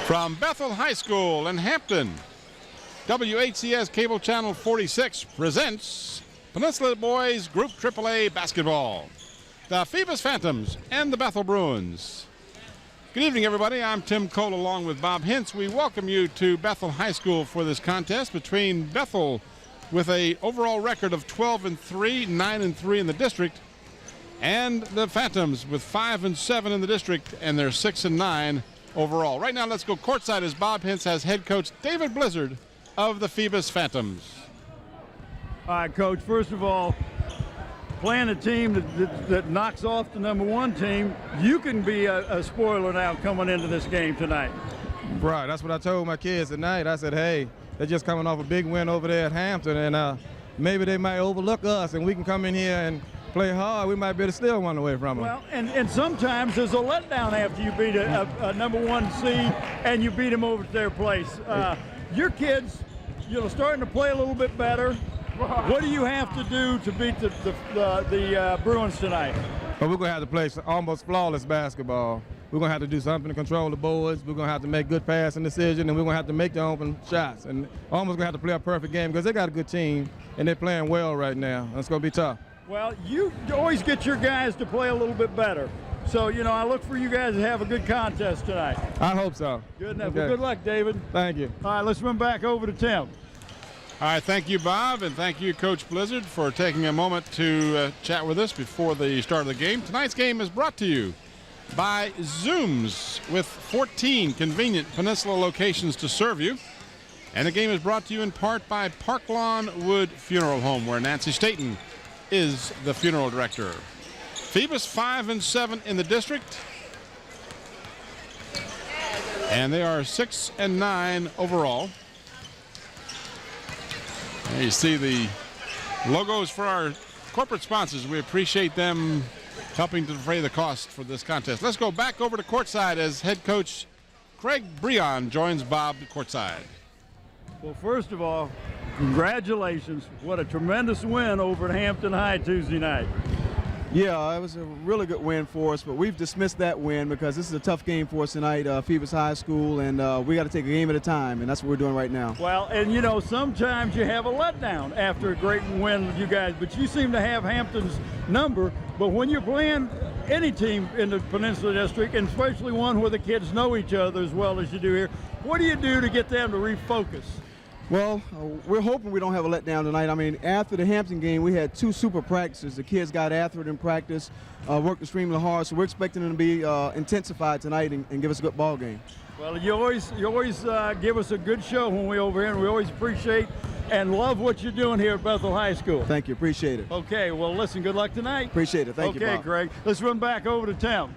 From Bethel High School in Hampton, WHCS Cable Channel 46 presents Peninsula Boys Group AAA Basketball, the Phoebus Phantoms and the Bethel Bruins. Good evening, everybody. I'm Tim Cole along with Bob Hintz. We welcome you to Bethel High School for this contest between Bethel with an overall record of 12-3, 9-3 in the district, and the Phantoms with 5-7 in the district, and they're 6-9 overall. Right now, let's go courtside as Bob Hintz has head coach David Blizzard of the Phoebus Phantoms. All right, Coach, first of all, playing a team that knocks off the number one team, you can be a spoiler now coming into this game tonight. Right, that's what I told my kids tonight. I said, hey, they're just coming off a big win over there at Hampton, and maybe they might overlook us, and we can come in here and play hard. We might be able to steal one away from them. Well, and sometimes there's a letdown after you beat a number one seed and you beat them over to their place. Your kids, starting to play a little bit better. What do you have to do to beat the Bruins tonight? Well, we're going to have to play almost flawless basketball. We're going to have to do something to control the boards. We're going to have to make good passing decisions, and we're going to have to make the open shots. And almost going to have to play a perfect game because they got a good team, and they're playing well right now. It's going to be tough. Well, you always get your guys to play a little bit better. So, I look for you guys to have a good contest tonight. I hope so. Good enough. Okay. Well, good luck, David. Thank you. All right, let's run back over to Tim. All right, thank you, Bob, and thank you, Coach Blizzard, for taking a moment to chat with us before the start of the game. Tonight's game is brought to you by Zooms, with 14 convenient Peninsula locations to serve you. And the game is brought to you in part by Park Lawn Wood Funeral Home, where Nancy Staten is the funeral director. Phoebus 5-7 in the district, and they are 6-9 overall. And you see the logos for our corporate sponsors. We appreciate them helping to defray the cost for this contest. Let's go back over to courtside as head coach Craig Breon joins Bob courtside. Well, first of all, congratulations. What a tremendous win over at Hampton High Tuesday night. Yeah, it was a really good win for us, but we've dismissed that win because this is a tough game for us tonight, Phoebus High School, and we got to take a game at a time, and that's what we're doing right now. Well, and sometimes you have a letdown after a great win with you guys, but you seem to have Hampton's number. But when you're playing any team in the Peninsula District, and especially one where the kids know each other as well as you do here, what do you do to get them to refocus? Well, we're hoping we don't have a letdown tonight. I mean, after the Hampton game, we had 2 super practices. The kids got after it in practice, worked extremely hard, so we're expecting them to be intensified tonight and give us a good ball game. Well, you always give us a good show when we're over here, and we always appreciate and love what you're doing here at Bethel High School. Thank you. Appreciate it. Okay, well, listen, good luck tonight. Appreciate it. Thank you, Bob. Okay, Greg. Let's run back over to Tim.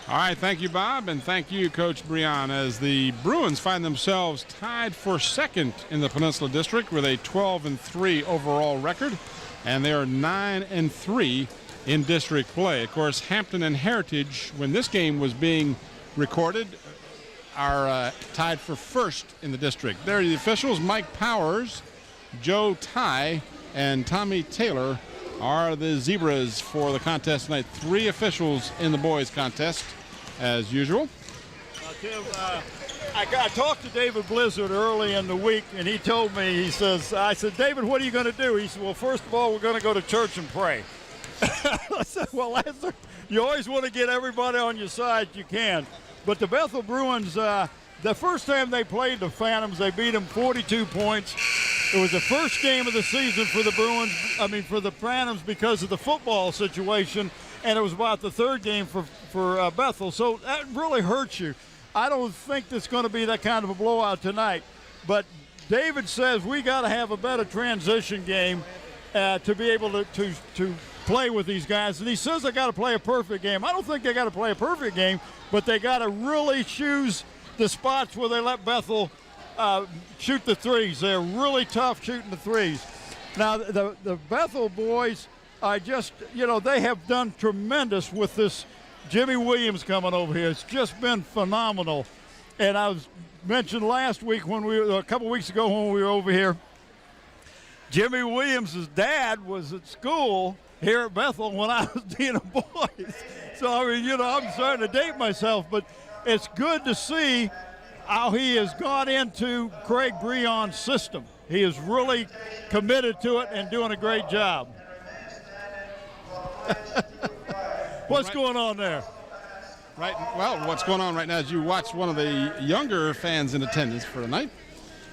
All right, thank you, Bob, and thank you, Coach Breon, as the Bruins find themselves tied for second in the Peninsula District with a 12-3 overall record, and they are 9-3 in district play. Of course, Hampton and Heritage, when this game was being recorded, are tied for first in the district. There are the officials. Mike Powers, Joe Ty, and Tommy Taylor are the Zebras for the contest tonight. 3 officials in the boys contest as usual. Tim, I talked to David Blizzard early in the week, and he told me, I said, David, what are you going to do? He said, well, first of all, we're going to go to church and pray. I said, well, you always want to get everybody on your side you can. But the Bethel Bruins, the first time they played the Phantoms, they beat them 42 points. It was the first game of the season for the for the Phantoms because of the football situation, and it was about the third game for Bethel. So that really hurts you. I don't think it's going to be that kind of a blowout tonight. But David says we got to have a better transition game to be able to play with these guys. And he says they got to play a perfect game. I don't think they got to play a perfect game, but they got to really choose the spots where they let Bethel shoot the threes. They're really tough shooting the threes. Now, the Bethel boys are just, they have done tremendous with this Jimmy Williams coming over here. It's just been phenomenal. And I was mentioned last week a couple weeks ago when we were over here, Jimmy Williams' dad was at school here at Bethel when I was dean of boys. So, I'm starting to date myself, but it's good to see how he has got into Craig Breon's system. He is really committed to it and doing a great job. What's going on there? Right. Well, what's going on right now is you watch one of the younger fans in attendance for tonight.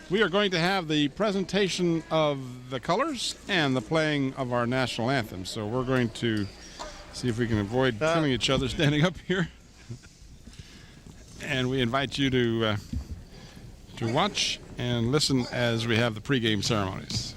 We are going to have the presentation of the colors and the playing of our national anthem. So we're going to see if we can avoid killing each other standing up here. And we invite you to watch and listen as we have the pregame ceremonies.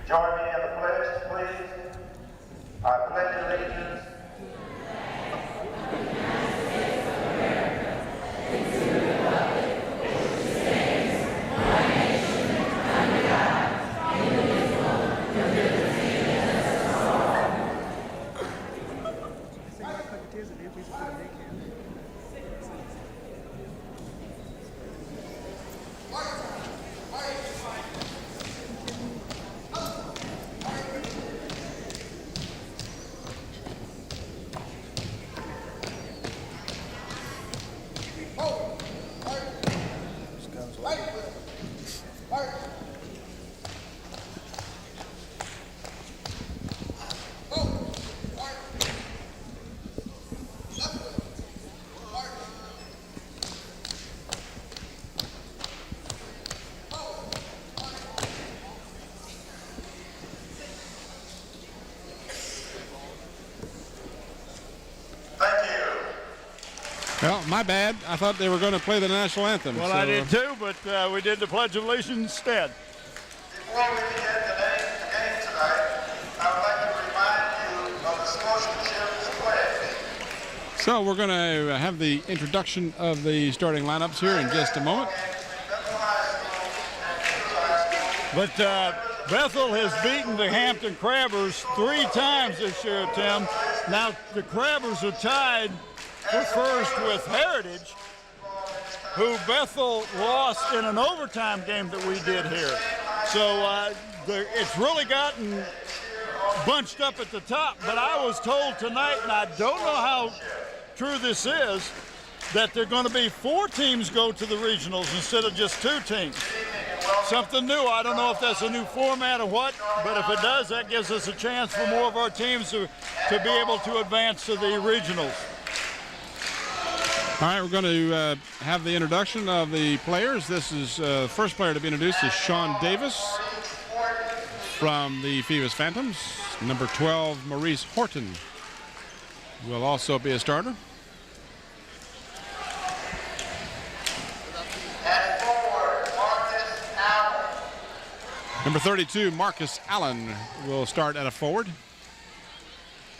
Join me in the pledge, please. I pledge allegiance Well, my bad. I thought they were going to play the national anthem. Well, so, I did too, but we did the Pledge of Allegiance instead. Before we begin the game tonight, I would like to remind you of the sportsmanship pledge. So we're going to have the introduction of the starting lineups here in just a moment. But Bethel has beaten the Hampton Crabbers 3 times this year, Tim. Now the Crabbers are tied for first with Heritage, who Bethel lost in an overtime game that we did here. So it's really gotten bunched up at the top. But I was told tonight, and I don't know how true this is, that there are going to be 4 teams go to the regionals instead of just 2 teams. Something new. I don't know if that's a new format or what, but if it does, that gives us a chance for more of our teams to be able to advance to the regionals. All right, we're going to have the introduction of the players. This is the first player to be introduced is Sean Davis from the Phoebus Phantoms. Number 12, Maurice Horton will also be a starter. At forward, Marcus Allen. Number 32, Marcus Allen will start at a forward.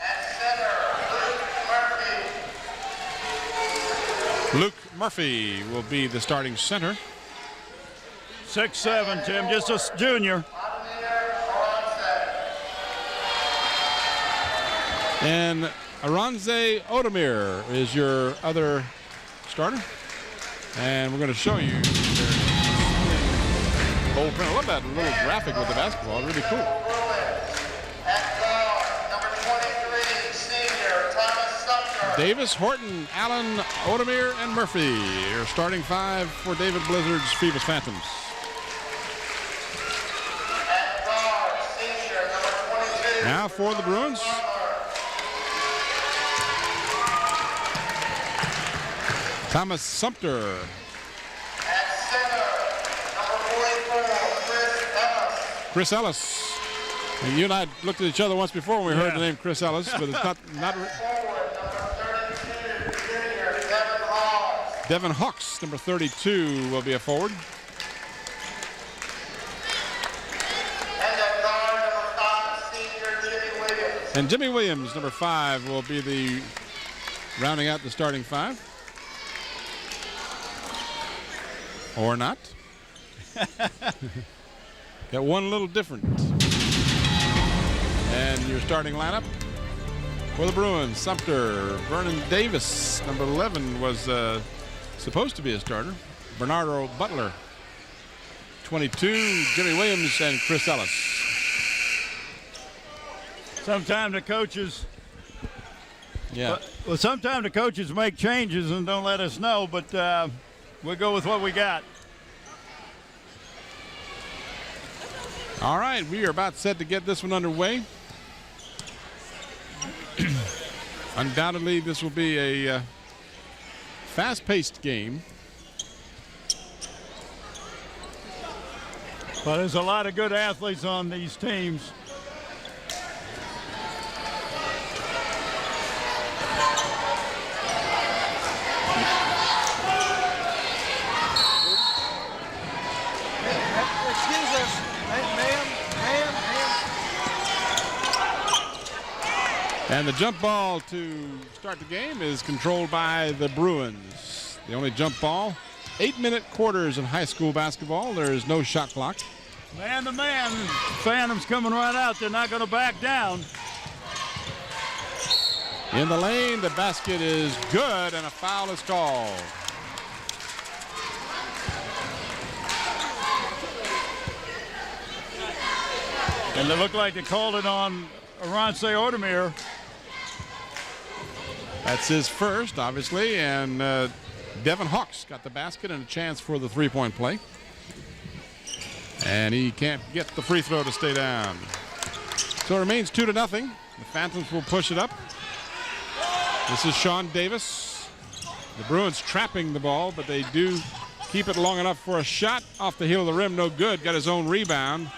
At center, Luke Murphy will be the starting center. 6'7", Tim, just a junior. And Aranze Odemir is your other starter. And we're going to show you their old print. I love that little graphic with the basketball. Really cool. at guard, number 23, senior Thomas Sumter. Davis, Horton, Allen, Odemir, and Murphy. Your starting 5 for David Blizzard's Phoebus Phantoms. At guard, senior number 22. Now for the Bruins. Thomas Sumter. At center, number 44, Chris Ellis. And you and I looked at each other once before when we heard the name Chris Ellis, but it's not. forward, number 32, junior Devin Hawes. Devin Hawks, number 32, will be a forward. And at guard, number 5, senior Jimmy Williams. And Jimmy Williams, number 5, will be the rounding out the starting 5. Or not. Got one little different. And your starting lineup for the Bruins: Sumter, Vernon Davis, number 11 was supposed to be a starter. Bernardo Butler, 22, Jimmy Williams, and Chris Ellis. Sometimes the coaches, Yeah. well, sometimes the coaches make changes and don't let us know, but we'll go with what we got. All right, we are about set to get this one underway. Undoubtedly, this will be a fast-paced game. But there's a lot of good athletes on these teams. Excuse us, ma'am. And the jump ball to start the game is controlled by the Bruins. The only jump ball. 8-minute quarters in high school basketball. There is no shot clock. Man to man, Phantoms coming right out. They're not going to back down. In the lane, the basket is good, and a foul is called. And they look like they called it on Arance Ordemir. That's his first, obviously, and Devin Hawks got the basket and a chance for the three-point play. And he can't get the free throw to stay down. So it remains 2-0. The Phantoms will push it up. This is Sean Davis. The Bruins trapping the ball, but they do keep it long enough for a shot off the heel of the rim. No good. Got his own rebound.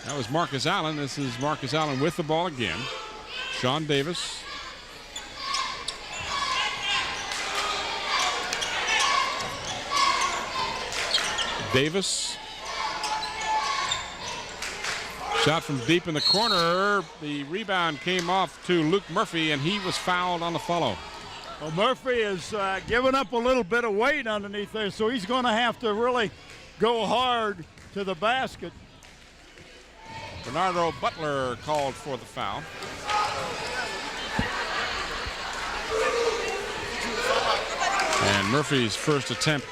That was Marcus Allen. This is Marcus Allen with the ball again. Sean Davis. Davis. Shot from deep in the corner. The rebound came off to Luke Murphy, and he was fouled on the follow. Well, Murphy is giving up a little bit of weight underneath there, so he's going to have to really go hard to the basket. Bernardo Butler called for the foul. And Murphy's first attempt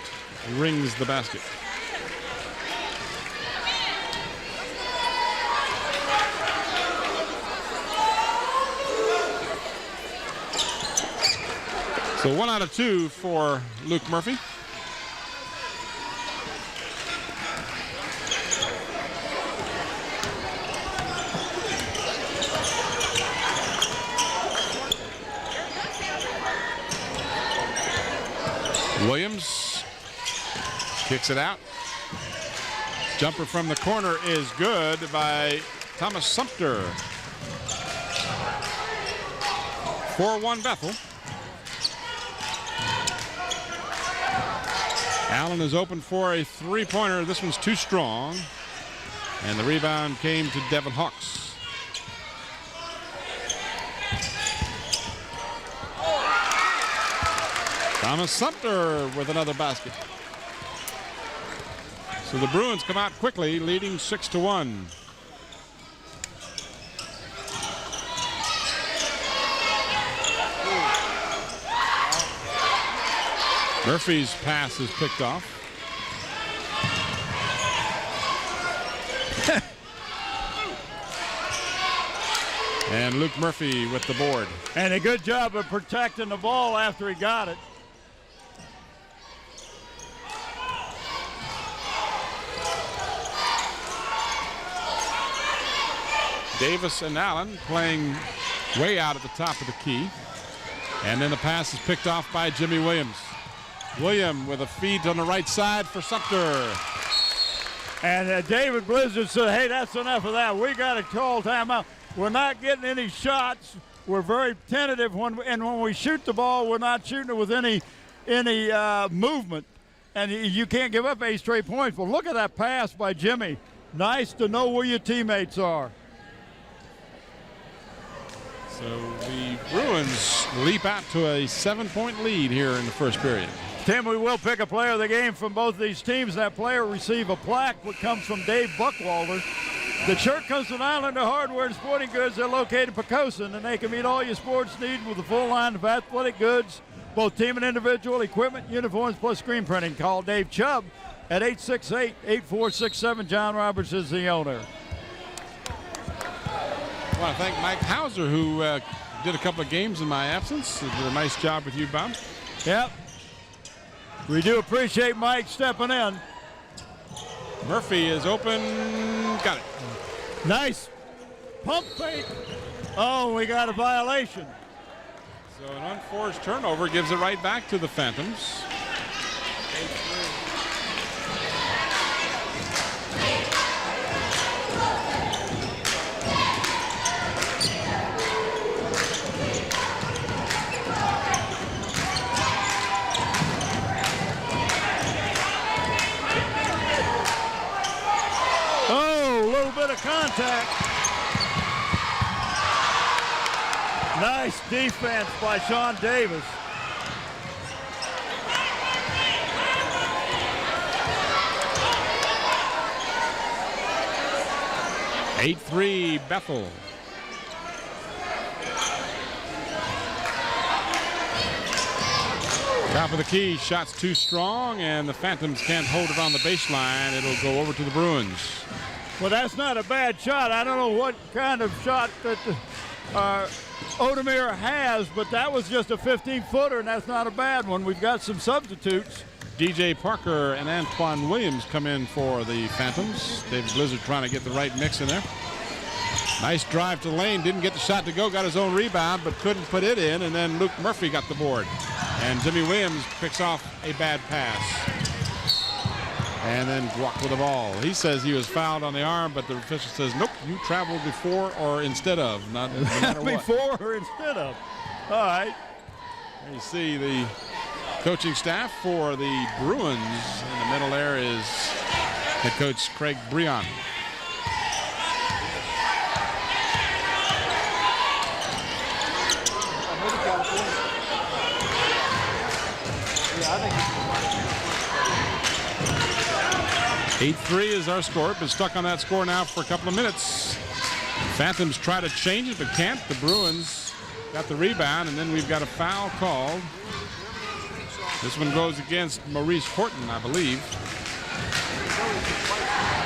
rings the basket. So 1 out of 2 for Luke Murphy. Williams kicks it out. Jumper from the corner is good by Thomas Sumter. 4-1 Bethel. Allen is open for a three-pointer. This one's too strong. And the rebound came to Devin Hawks. Thomas Sumter with another basket. So the Bruins come out quickly, leading 6-1. Murphy's pass is picked off. And Luke Murphy with the board. And a good job of protecting the ball after he got it. Davis and Allen playing way out at the top of the key. And then the pass is picked off by Jimmy Williams. William with a feed on the right side for Sumter. And David Blizzard said, hey, that's enough of that. We got to call timeout. We're not getting any shots. We're very tentative, and when we shoot the ball, we're not shooting it with any movement. And you can't give up 8 straight points. But look at that pass by Jimmy. Nice to know where your teammates are. So the Bruins leap out to a 7-point lead here in the first period. Tim, we will pick a player of the game from both these teams. That player receive a plaque that comes from Dave Buckwalter. The shirt comes from Islander Hardware and Sporting Goods. They're located in Pocosin, and they can meet all your sports needs with a full line of athletic goods, both team and individual, equipment, uniforms, plus screen printing. Call Dave Chubb at 868-8467. John Roberts is the owner. I want to thank Mike Hauser, who did a couple of games in my absence. He did a nice job with you, Bob. Yep. We do appreciate Mike stepping in. Murphy is open. Got it. Nice pump fake. Oh, we got a violation. So an unforced turnover gives it right back to the Phantoms. Contact. Nice defense by Sean Davis. (8-3) Bethel. Top of the key, shots too strong, and the Phantoms can't hold it on the baseline. It'll go over to the Bruins. Well, that's not a bad shot. I don't know what kind of shot that Odomir has, but that was just a 15-footer, and that's not a bad one. We've got some substitutes. DJ Parker and Antoine Williams come in for the Phantoms. David Blizzard trying to get the right mix in there. Nice drive to the lane. Didn't get the shot to go. Got his own rebound, but couldn't put it in. And then Luke Murphy got the board. And Jimmy Williams picks off a bad pass. And then walked with the ball. He says he was fouled on the arm, but the official says, nope, you traveled before or instead of, not no matter what. Before or instead of. All right. There you see the coaching staff for the Bruins. In the middle there is head coach Craig Breon. Yeah, I think 8-3 is our score. Been stuck on that score now for a couple of minutes. Phantoms try to change it, but can't. The Bruins got the rebound, and then we've got a foul called. This one goes against Maurice Horton, I believe.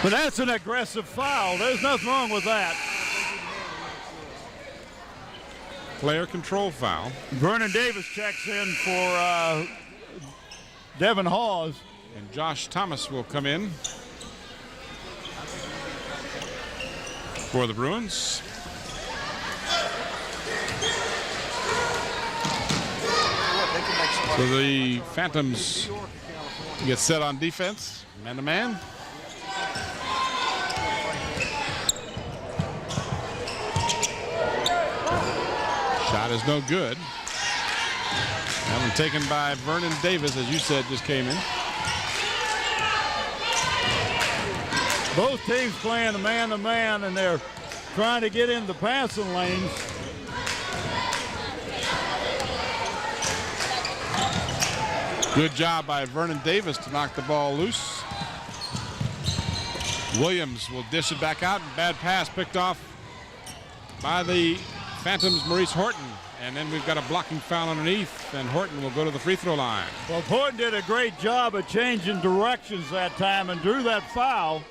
But that's an aggressive foul. There's nothing wrong with that. Player control foul. Vernon Davis checks in for Devin Hawes. And Josh Thomas will come in for the Bruins. So the Phantoms get set on defense, man-to-man. Shot is no good. That one taken by Vernon Davis, as you said, just came in. Both teams playing a man-to-man, and they're trying to get in the passing lanes. Good job by Vernon Davis to knock the ball loose. Williams will dish it back out. Bad pass picked off by the Phantoms' Maurice Horton. And then we've got a blocking foul underneath, and Horton will go to the free throw line. Well, Horton did a great job of changing directions that time and drew that foul.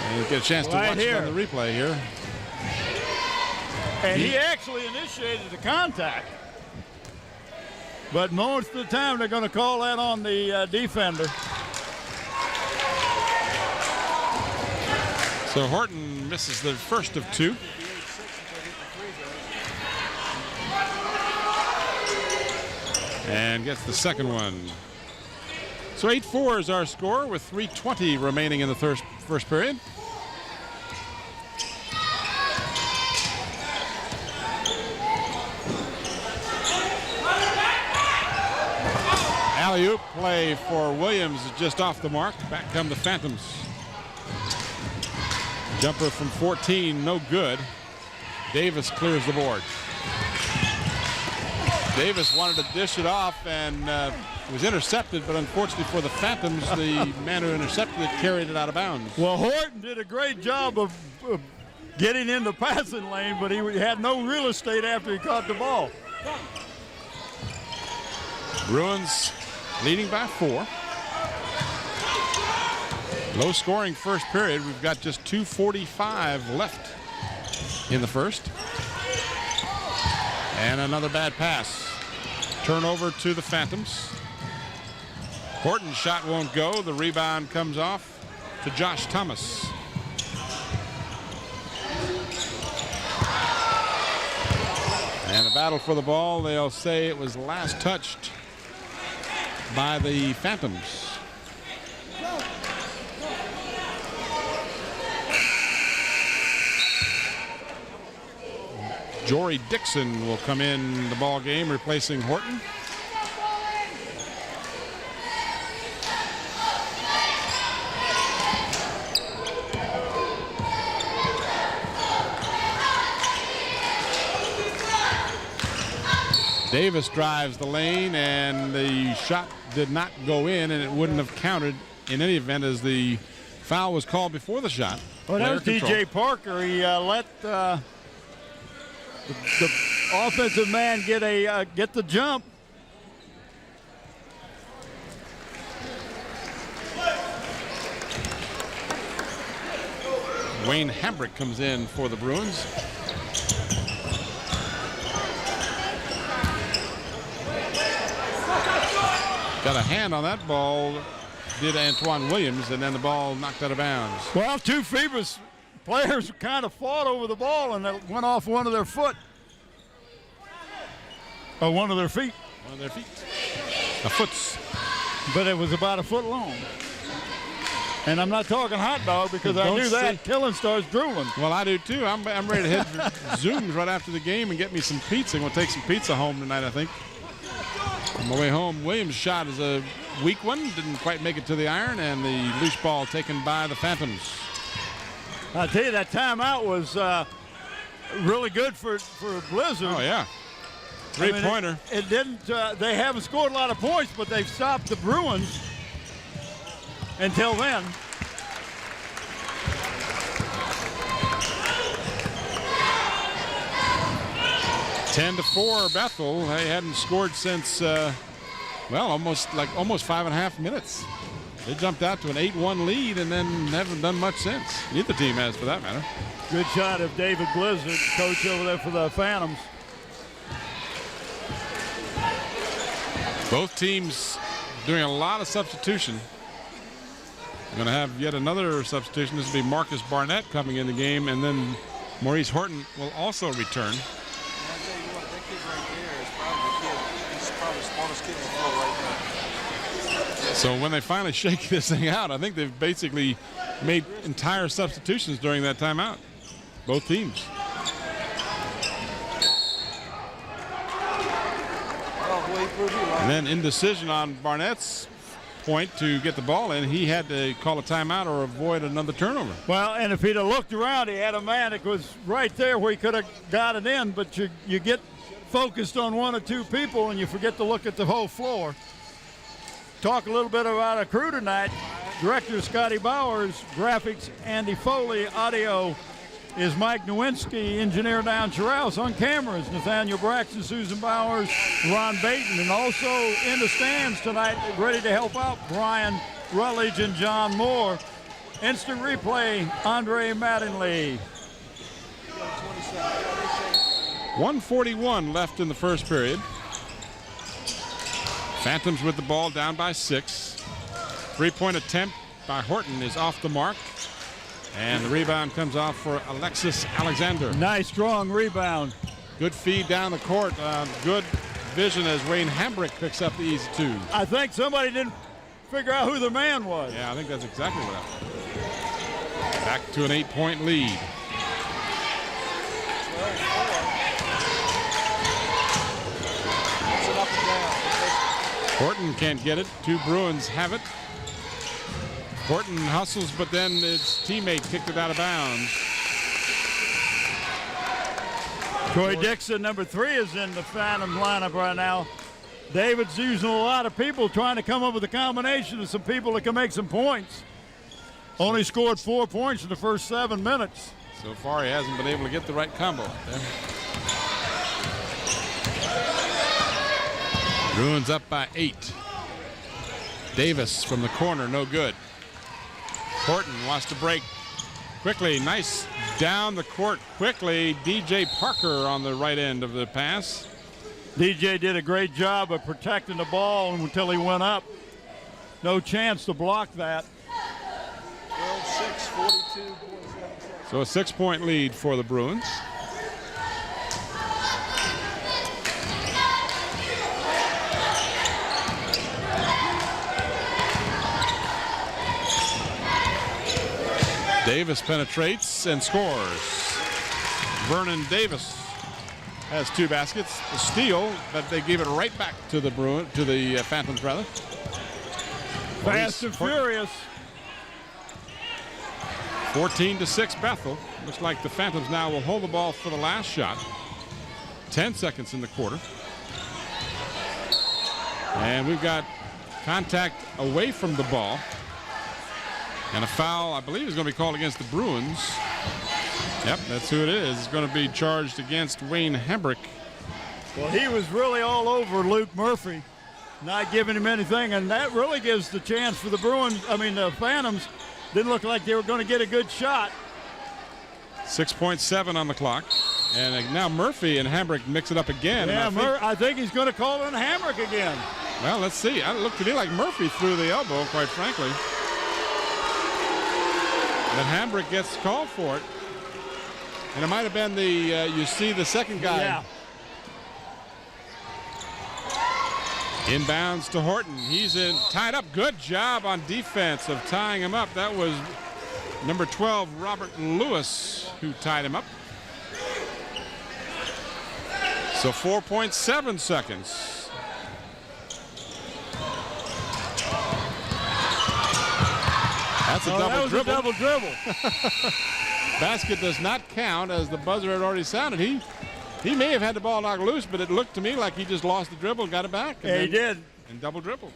And you get a chance to watch it on the replay here. And he actually initiated the contact. But most of the time they're going to call that on the defender. So Horton misses the first of two. And gets the second one. So 8-4 is our score with 3:20 remaining in the first period. Alley-oop play for Williams is just off the mark. Back come the Phantoms. Jumper from 14, no good. Davis clears the board. Davis wanted to dish it off, and It was intercepted, but unfortunately for the Phantoms, the man who intercepted it carried it out of bounds. Well, Horton did a great job of getting in the passing lane, but he had no real estate after he caught the ball. Bruins leading by 4. Low scoring first period. We've got just 2:45 left in the first. And another bad pass. Turnover to the Phantoms. Horton's shot won't go. The rebound comes off to Josh Thomas. And a battle for the ball. They'll say it was last touched by the Phantoms. Jory Dixon will come in the ball game, replacing Horton. Davis drives the lane, and the shot did not go in, and it wouldn't have counted in any event as the foul was called before the shot. Well, that was DJ Parker. He let the offensive man get the jump. Wayne Hambrick comes in for the Bruins. Got a hand on that ball, did Antoine Williams, and then the ball knocked out of bounds. Well, two Phoebus players kind of fought over the ball, and it went off one of their foot. Or one of their feet. One of their feet. A foot's. But it was about a foot long. And I'm not talking hot dog because I knew that. Killen starts drooling. Well, I do too. I'm ready to hit Zooms right after the game and get me some pizza. I'm going to take some pizza home tonight, I think. On my way home, Williams' shot is a weak one. Didn't quite make it to the iron, and the loose ball taken by the Phantoms. I'll tell you, that timeout was really good for Blizzard. Oh, yeah. Three-pointer. It didn't. They haven't scored a lot of points, but they've stopped the Bruins until then. Ten to 4, Bethel. They hadn't scored since, almost 5.5 minutes. They jumped out to an 8-1 lead and then haven't done much since. Neither team has, for that matter. Good shot of David Blizzard, coach over there for the Phantoms. Both teams doing a lot of substitution. We're going to have yet another substitution. This will be Marcus Barnett coming in the game, and then Maurice Horton will also return. So when they finally shake this thing out, I think they've basically made entire substitutions during that timeout. Both teams. And then indecision on Barnett's point to get the ball in. He had to call a timeout or avoid another turnover. Well, and if he'd have looked around, he had a man that was right there where he could have got it in, but you get focused on one or two people and you forget to look at the whole floor. Talk a little bit about our crew tonight. Director Scotty Bowers, graphics Andy Foley, audio is Mike Nowinski, engineer Don Charaus, on cameras Nathaniel Braxton, Susan Bowers, Ron Baton, and also in the stands tonight, ready to help out, Brian Rutledge and John Moore. Instant replay, Andre Mattingly. 1:41 left in the first period. Phantoms with the ball, down by 6. Three-point attempt by Horton is off the mark. And the rebound comes off for Alexis Alexander. Nice, strong rebound. Good feed down the court. Good vision as Wayne Hambrick picks up the easy 2. I think somebody didn't figure out who the man was. Yeah, I think that's exactly what happened. Back to an 8-point lead. Horton can't get it. 2 Bruins have it. Horton hustles, but then his teammate kicked it out of bounds. Troy Dixon, number 3, is in the Phantom lineup right now. David's using a lot of people trying to come up with a combination of some people that can make some points. Only scored 4 points in the first 7 minutes. So far, he hasn't been able to get the right combo out there. Bruins up by 8. Davis from the corner, no good. Horton wants to break quickly. Nice down the court quickly. DJ Parker on the right end of the pass. DJ did a great job of protecting the ball until he went up. No chance to block that. 12-6, 42. So a 6-point lead for the Bruins. Davis penetrates and scores. Vernon Davis has 2 baskets. A steal, but they gave it right back to the Phantoms rather. Fast and furious. 14-6 Bethel. Looks like the Phantoms now will hold the ball for the last shot. 10 seconds in the quarter. And we've got contact away from the ball. And a foul, I believe, is going to be called against the Bruins. Yep, that's who it is. It's going to be charged against Wayne Hambrick. Well, he was really all over Luke Murphy, not giving him anything, and that really gives the chance for the the Phantoms. Didn't look like they were going to get a good shot. 6.7 on the clock. And now Murphy and Hambrick mix it up again. Yeah, I think he's going to call it on Hambrick again. Well, let's see. It looked to me like Murphy threw the elbow, quite frankly. But Hambrick gets called for it. And it might have been you see the second guy. Yeah. Inbounds to Horton. He's tied up. Good job on defense of tying him up. That was number 12, Robert Lewis, who tied him up. So 4.7 seconds. That's a double dribble. Basket does not count, as the buzzer had already sounded. He may have had the ball knocked loose, but it looked to me like he just lost the dribble and got it back. Yeah, he did. And double dribbled.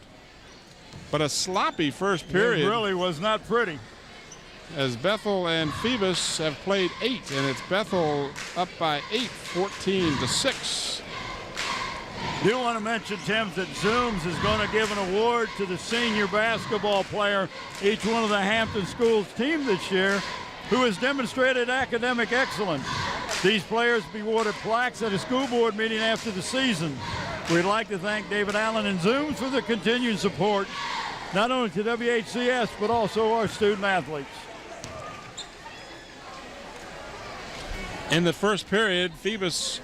But a sloppy first period. It really was not pretty. As Bethel and Phoebus have played 8, and it's Bethel up by 8, 14-6. Do want to mention, Tim, that Zooms is going to give an award to the senior basketball player, each one of the Hampton Schools team this year, who has demonstrated academic excellence. These players be awarded plaques at a school board meeting after the season. We'd like to thank David Allen and Zooms for their continued support, not only to WHCS, but also our student athletes. In the first period, Phoebus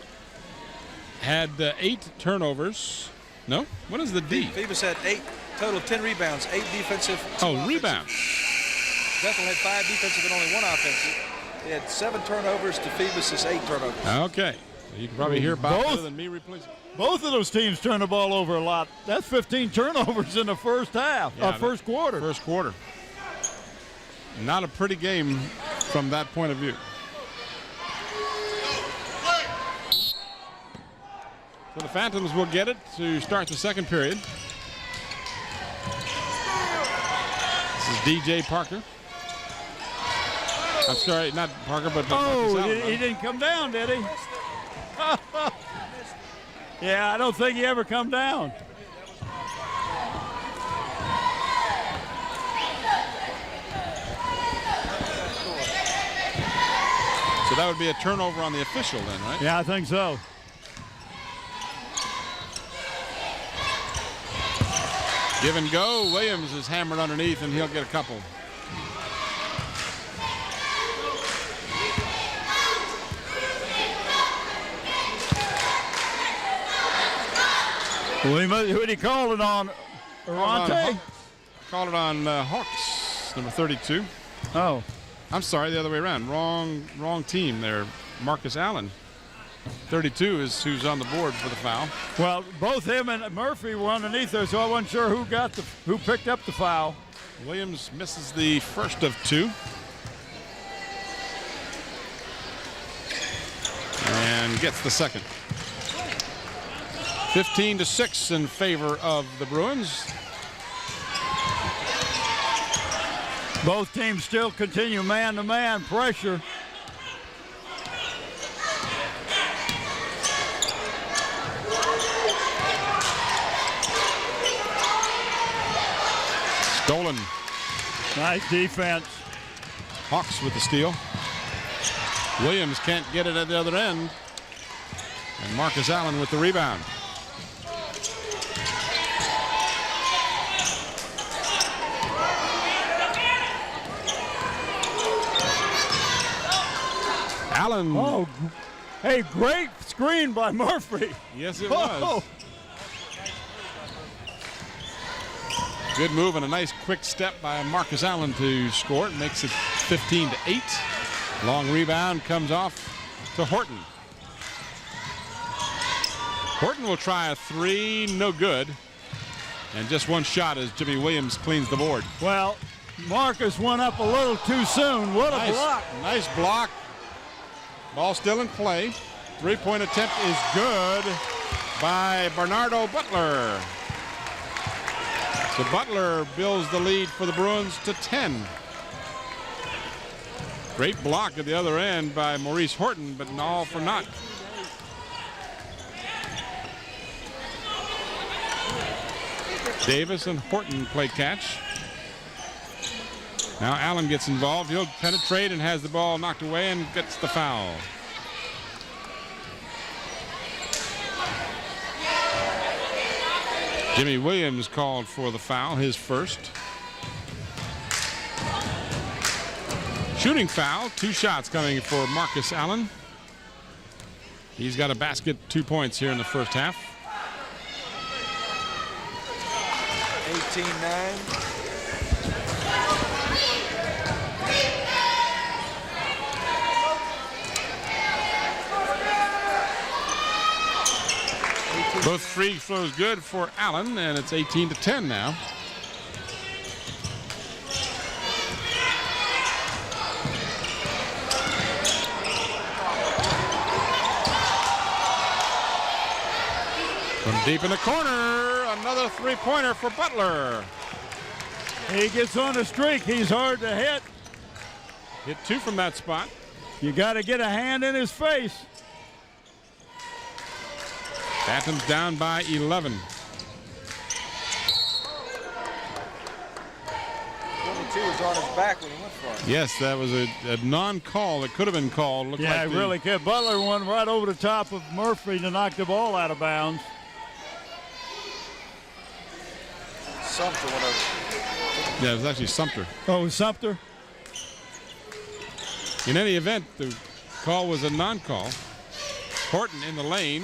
had 8 turnovers. No? What is the D? Phoebus had 8, total of 10 rebounds, 8 defensive. 2 offensive. Rebounds. Bethel had 5 defensive and only 1 offensive. They had 7 turnovers to Phoebus' 8 turnovers. Okay. You can probably hear Bob better than me replacing. Both of those teams turn the ball over a lot. That's 15 turnovers in the first half, first quarter. First quarter. Not a pretty game from that point of view. So the Phantoms will get it to start the second period. This is DJ Parker. I'm sorry, not Parker, but he didn't come down, did he? Yeah, I don't think he ever come down. So that would be a turnover on the official then, right? Yeah, I think so. Give and go. Williams is hammered underneath, and he'll get a couple. Who did he call it on? Arante? Called it on Hawks, number 32. Oh. I'm sorry, the other way around. Wrong team there. Marcus Allen. 32 is who's on the board for the foul. Well, both him and Murphy were underneath there, so I wasn't sure who picked up the foul. Williams misses the first of 2. And gets the second. 15-6 in favor of the Bruins. Both teams still continue man-to-man pressure. Stolen. Nice defense. Hawks with the steal. Williams can't get it at the other end. And Marcus Allen with the rebound. Allen. Oh, hey, great screen by Murphy. Yes, it was. Good move and a nice quick step by Marcus Allen to score. It makes it 15-8. Long rebound comes off to Horton. Horton will try a three, no good. And just one shot as Jimmy Williams cleans the board. Well, Marcus went up a little too soon. What a block. Nice block. Ball still in play. Three-point attempt is good by Bernardo Butler. So Butler builds the lead for the Bruins to 10. Great block at the other end by Maurice Horton, but all for naught. Davis and Horton play catch. Now Allen gets involved. He'll penetrate and has the ball knocked away and gets the foul. Jimmy Williams called for the foul, his first. Shooting foul, 2 shots coming for Marcus Allen. He's got a basket, 2 points here in the first half. 18-9. Both free throws good for Allen, and it's 18-10 now. From deep in the corner, another three-pointer for Butler. He gets on a streak. He's hard to hit. Hit 2 from that spot. You got to get a hand in his face. Phantoms down by 11. 22 was on his back when he went for it. Yes, that was a non-call. It could have been called. Looked Yeah, like it really could. Butler went right over the top of Murphy to knock the ball out of bounds. Sumter went over. Yeah, it was actually Sumter. Oh, it was Sumter? In any event, the call was a non-call. Horton in the lane.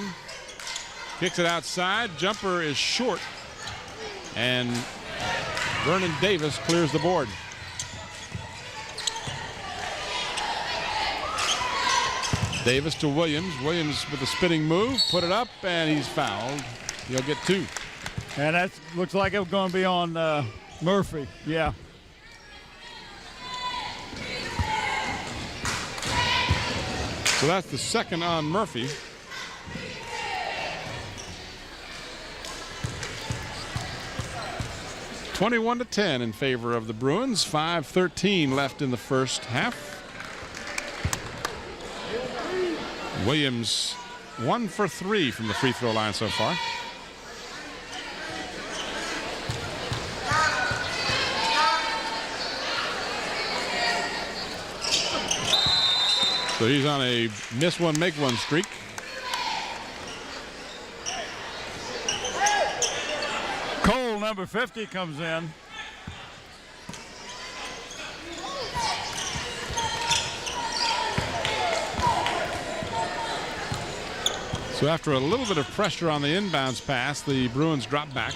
Kicks it outside. Jumper is short. And Vernon Davis clears the board. Davis to Williams. Williams with a spinning move. Put it up, and he's fouled. He'll get 2. And that looks like it's going to be on Murphy. Yeah. So that's the second on Murphy. (21-10) in favor of the Bruins. 5:13 left in the first half. Williams 1 for 3 from the free throw line so far. So he's on a miss one, make one streak. Cole, number 50, comes in. So after a little bit of pressure on the inbounds pass, the Bruins drop back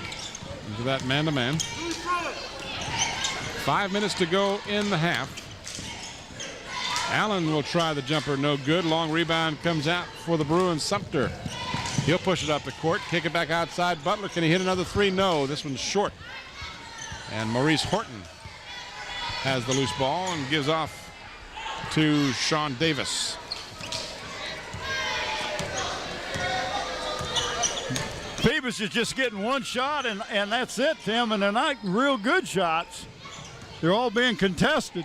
into that man-to-man. 5 minutes to go in the half. Allen will try the jumper, no good. Long rebound comes out for the Bruins. Sumter. He'll push it up the court, kick it back outside. Butler, can he hit another 3? No, this one's short. And Maurice Horton has the loose ball and gives off to Sean Davis. Phoebus is just getting one shot, and that's it, Tim, and they're not real good shots. They're all being contested.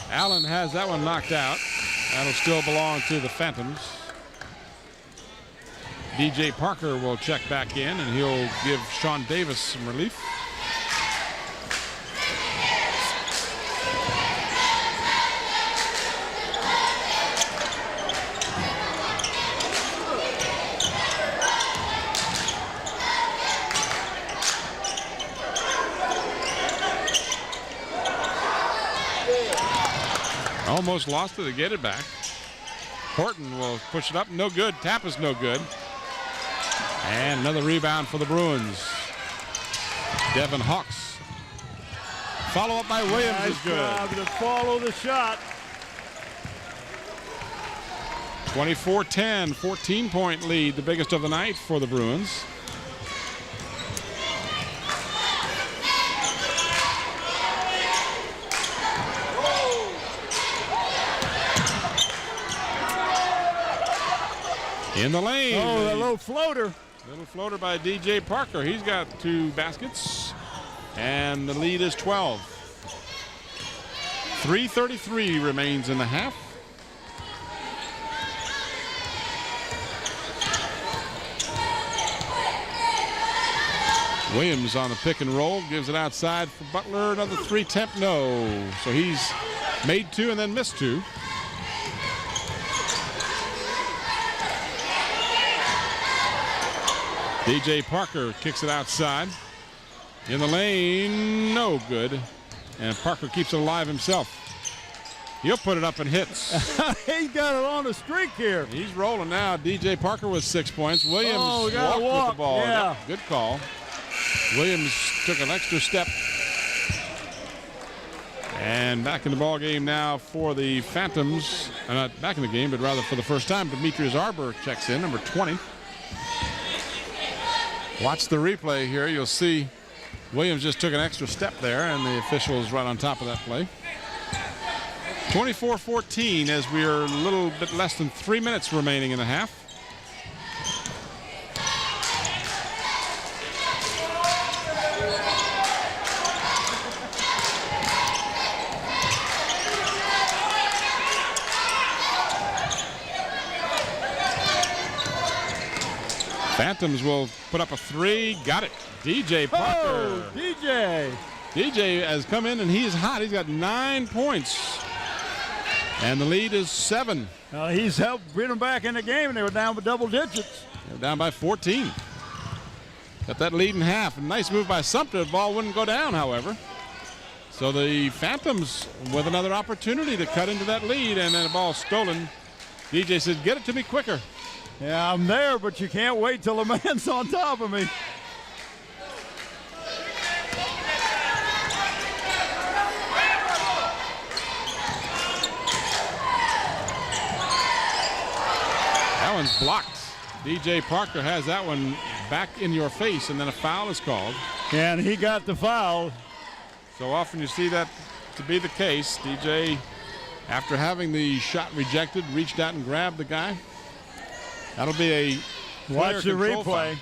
Allen has that one knocked out. That'll still belong to the Phantoms. DJ Parker will check back in, and he'll give Sean Davis some relief. Almost lost it to get it back. Horton will push it up. No good. Tap is no good. And another rebound for the Bruins. Devin Hawks. Follow up by Williams Nice is good. job to follow the shot. 24-10, 14-point lead, the biggest of the night for the Bruins. In the lane. Oh, that low floater. Little floater by DJ Parker. He's got 2 baskets, and the lead is 12. 3:33 remains in the half. Williams on the pick and roll, gives it outside for Butler. Another 3 attempt, no. So he's made 2 and then missed 2. DJ Parker kicks it outside. In the lane, no good. And Parker keeps it alive himself. He'll put it up and hits. He's got it on a streak here. He's rolling now. DJ Parker with 6 points. Williams walked with the ball. Yeah. Good call. Williams took an extra step. And back in the ball game now for the Phantoms. Not back in the game, but rather for the first time, Demetrius Arbor checks in, number 20. Watch the replay here. You'll see Williams just took an extra step there, and the official is right on top of that play. 24-14 as we are a little bit less than 3 minutes remaining in the half. Phantoms will put up a 3. Got it. DJ Parker. Oh, DJ. DJ has come in and he's hot. He's got 9 points. And the lead is 7. He's helped bring them back in the game, and they were down by double digits. They're down by 14. Got that lead in half. A nice move by Sumter. The ball wouldn't go down, however. So the Phantoms with another opportunity to cut into that lead, and then the ball stolen. DJ said, get it to me quicker. Yeah, I'm there, but you can't wait till the man's on top of me. That one's blocked. DJ Parker has that one back in your face, and then a foul is called. And he got the foul. So often you see that to be the case. DJ, after having the shot rejected, reached out and grabbed the guy. That'll be a Watch the replay. replay.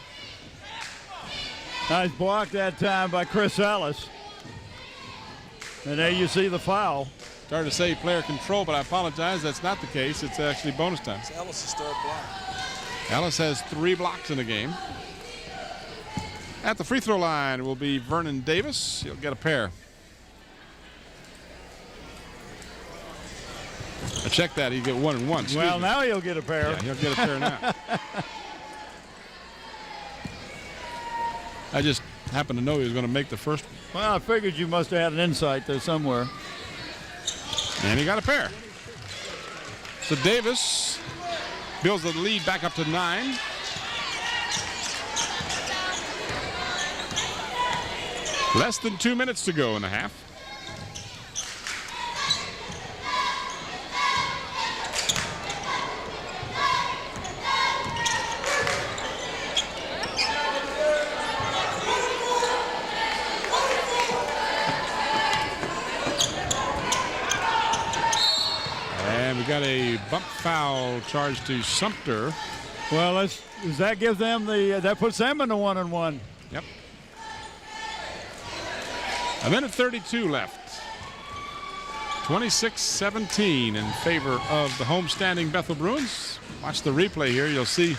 Nice block that time by Chris Ellis. And there you see the foul. Started to say player control, but I apologize. That's not the case. It's actually bonus time. It's Ellis' 3rd block. Ellis has 3 blocks in the game. At the free throw line will be Vernon Davis. He'll get a pair. I checked that. He'd get 1 and 1. Well, now he'll get a pair. Yeah, he'll get a pair now. I just happened to know he was going to make the first one. Well, I figured you must have had an insight there somewhere. And he got a pair. So Davis builds the lead back up to 9. Less than 2 minutes to go in the half. And we got a bump foul charged to Sumter. Well, Does that give them that puts them in the 1-1? Yep. A minute 32 left. 26-17 in favor of the homestanding Bethel Bruins. Watch the replay here. You'll see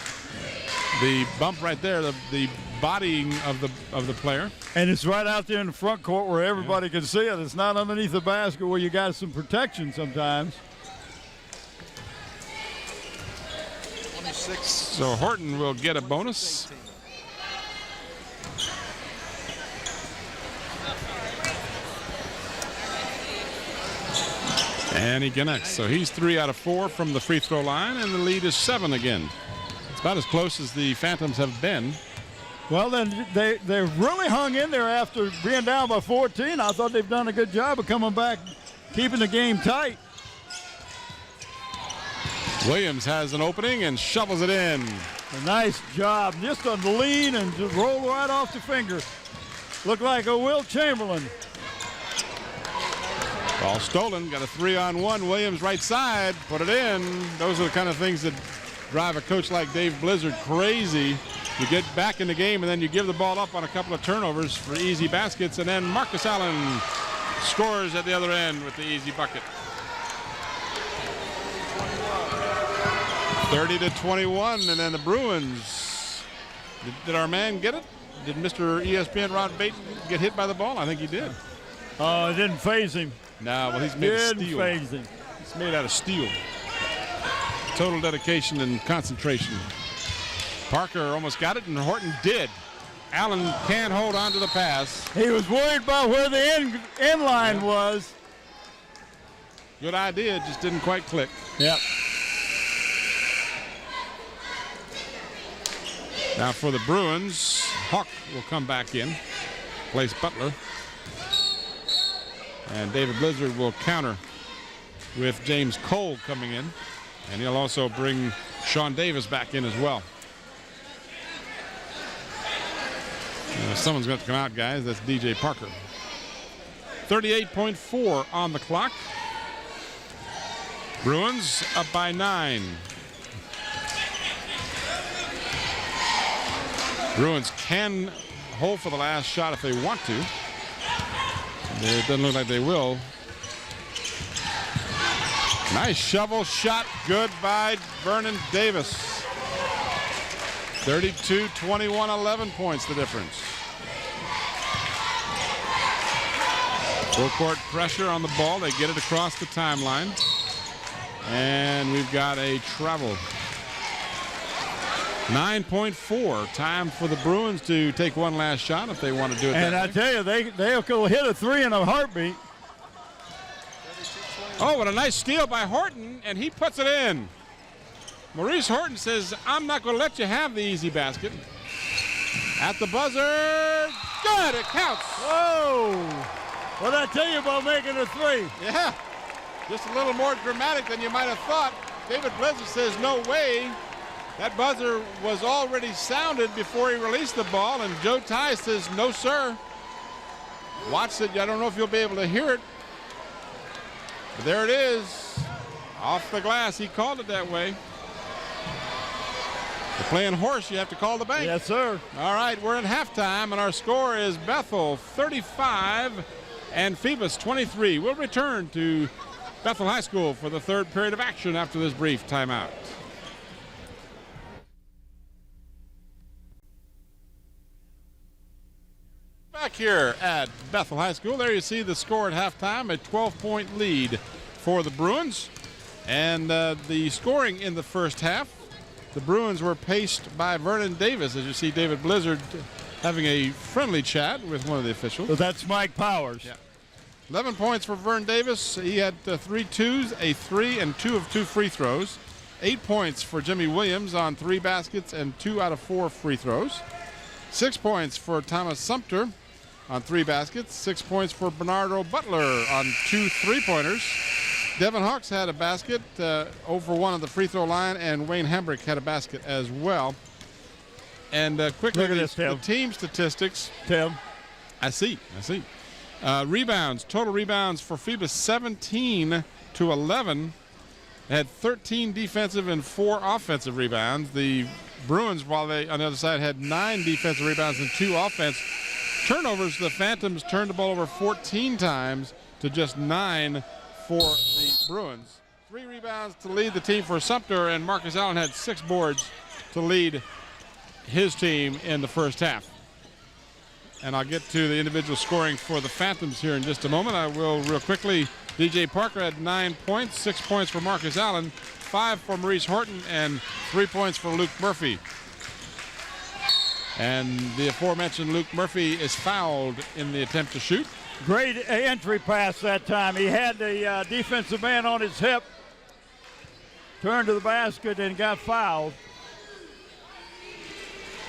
the bump right there, the bodying of the player. And it's right out there in the front court where everybody can see it. It's not underneath the basket where you got some protection sometimes. 26. So Horton will get a bonus. And he connects. So he's 3 out of 4 from the free throw line, and the lead is 7 again. It's about as close as the Phantoms have been. Well, then they really hung in there after being down by 14. I thought they've done a good job of coming back, keeping the game tight. Williams has an opening and shovels it in. A nice job. Just a lean and just roll right off the finger. Looked like a Will Chamberlain. Ball stolen. Got a 3-on-1. Williams right side. Put it in. Those are the kind of things that drive a coach like Dave Blizzard crazy. You get back in the game and then you give the ball up on a couple of turnovers for easy baskets, and then Marcus Allen scores at the other end with the easy bucket. 30-21, and then the Bruins. Did our man get it? Did Mr. ESPN Rod Bates get hit by the ball? I think he did. Oh, it didn't phase him. No, well, he's made of Didn't steel. phase him. It's made out of steel. Total dedication and concentration. Parker almost got it, and Horton did. Allen can't hold on to the pass. He was worried about where the end line was. Good idea, just didn't quite click. Yep. Now for the Bruins, Hawk will come back in, place Butler. And David Blizzard will counter with James Cole coming in. And he'll also bring Sean Davis back in as well. Someone's going to come out, guys. That's DJ Parker. 38.4 on the clock. Bruins up by 9. Bruins can hold for the last shot if they want to. It doesn't look like they will. Nice shovel shot. Good by Vernon Davis. 32-21, 11 points the difference. Full court pressure on the ball. They get it across the timeline. And we've got a travel. 9.4. Time for the Bruins to take one last shot if they want to do it. And I tell you, they'll go hit a 3 in a heartbeat. Oh, what a nice steal by Horton, and he puts it in. Maurice Horton says, I'm not going to let you have the easy basket. At the buzzer, good, it counts. Whoa! What did I tell you about making a 3? Yeah, just a little more dramatic than you might have thought. David Blizzard says, no way. That buzzer was already sounded before he released the ball, and Joe Ty says, no, sir. Watch it. I don't know if you'll be able to hear it. But there it is. Off the glass. He called it that way. You're playing horse. You have to call the bank. Yes, sir. All right, we're at halftime, and our score is Bethel 35 and Phoebus 23. We'll return to Bethel High School for the third period of action after this brief timeout. Back here at Bethel High School, there you see the score at halftime, a 12-point lead for the Bruins. And the scoring in the first half, the Bruins were paced by Vernon Davis, as you see David Blizzard having a friendly chat with one of the officials. So that's Mike Powers. Yeah. 11 points for Vernon Davis. He had 3 twos, a 3, and 2 of 2 free throws. 8 points for Jimmy Williams on 3 baskets and 2 out of 4 free throws. 6 points for Thomas Sumter on 3 baskets. 6 points for Bernardo Butler on 2 3-pointers. Devin Hawks had a basket over 1 on the free throw line, and Wayne Hambrick had a basket as well. And quickly, Look at this, the team statistics. Tim. I see. Rebounds, total rebounds for Phoebus 17-11. had 13 defensive and 4 offensive rebounds. The Bruins, while they on the other side had 9 defensive rebounds and 2 offense turnovers, the Phantoms turned the ball over 14 times to just 9 for the Bruins. 3 rebounds to lead the team for Sumter, and Marcus Allen had 6 boards to lead his team in the first half. And I'll get to the individual scoring for the Phantoms here in just a moment. I will real quickly. DJ Parker had 9 points, 6 points for Marcus Allen, 5 for Maurice Horton, and 3 points for Luke Murphy. And the aforementioned Luke Murphy is fouled in the attempt to shoot. Great entry pass that time. He had the defensive man on his hip, turned to the basket, and got fouled.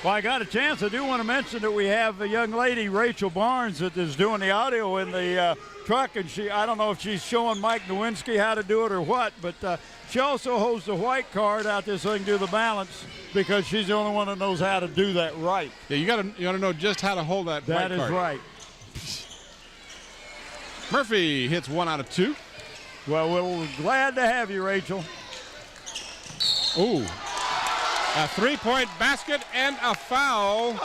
Well, I got a chance. I do want to mention that we have a young lady, Rachel Barnes, that is doing the audio in the truck, and I don't know if she's showing Mike Nowinski how to do it or what, but she also holds the white card out there so he can do the balance, because she's the only one that knows how to do that right. Yeah, you gotta know just how to hold that white card. That is right. Murphy hits 1 out of 2. Well, we're glad to have you, Rachel. Ooh. A 3-point basket and a foul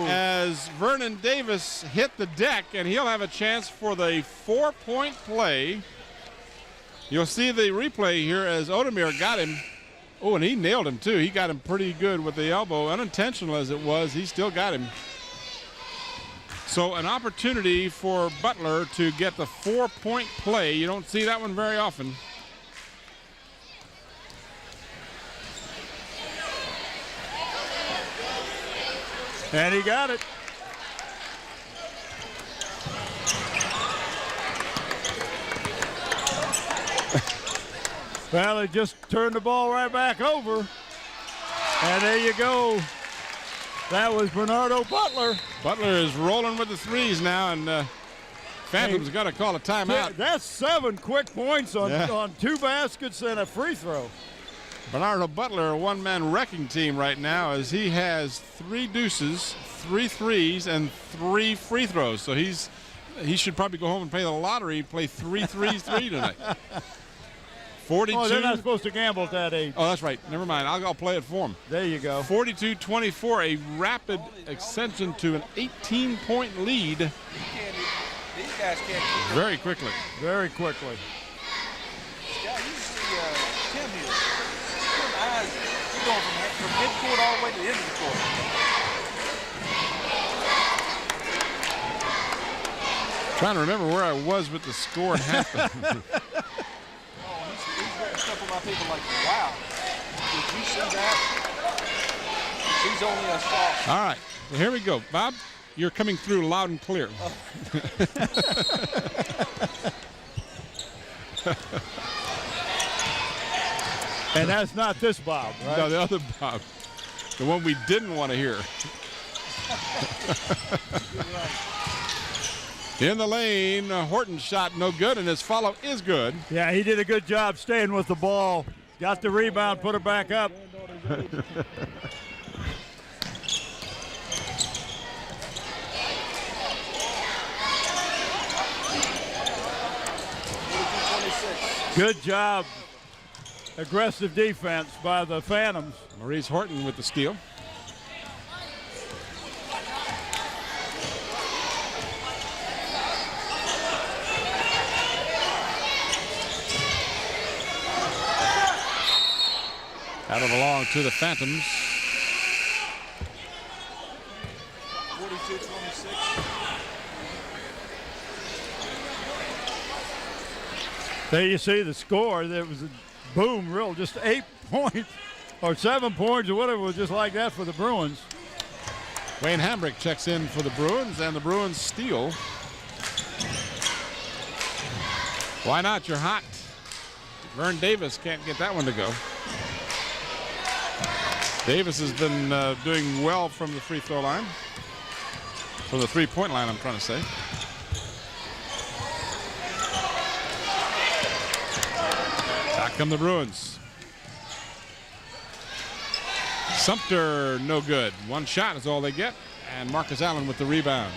as Vernon Davis hit the deck, and he'll have a chance for the 4-point play. You'll see the replay here as Odomir got him. Oh, and he nailed him too. He got him pretty good with the elbow. Unintentional as it was, he still got him. So an opportunity for Butler to get the 4-point play. You don't see that one very often. And he got it. Well, he just turned the ball right back over. And there you go. That was Bernardo Butler. Butler is rolling with the threes now, and Phantom's got to call a timeout. That's 7 quick points on 2 baskets and a free throw. Bernardo Butler, a one-man wrecking team right now, as he has 3 deuces, 3 threes, and 3 free throws. So he should probably go home and play the lottery, play 3 threes tonight. 42. Oh, they're not supposed to gamble at that age. Oh, that's right. Never mind. I'll play it for him. There you go. 42-24, a rapid ascension to an 18-point lead. These guys can't keep very quickly. Very quickly. Yeah, you see Tim here. Tim eyes, he's going from midcourt all the way to the end of the court. Trying to remember where I was with the score at halftime. Stuff on my people like, wow, did you see that? He's only a soft. All right, well, here we go. Bob, you're coming through loud and clear. And that's not this Bob, right? No, the other Bob. The one we didn't want to hear. In the lane, Horton's shot no good, and his follow is good. Yeah, he did a good job staying with the ball. Got the rebound, put it back up. Good job. Aggressive defense by the Phantoms. Maurice Horton with the steal. That'll belong to the Phantoms. 42-26. There you see the score. There was a boom, real, just 8 points or 7 points or whatever, was just like that for the Bruins. Wayne Hambrick checks in for the Bruins, and the Bruins steal. Why not? You're hot. Vern Davis can't get that one to go. Davis has been doing well from the free throw line. From the three-point line, I'm trying to say. Back come the Bruins. Sumter, no good. One shot is all they get, and Marcus Allen with the rebound.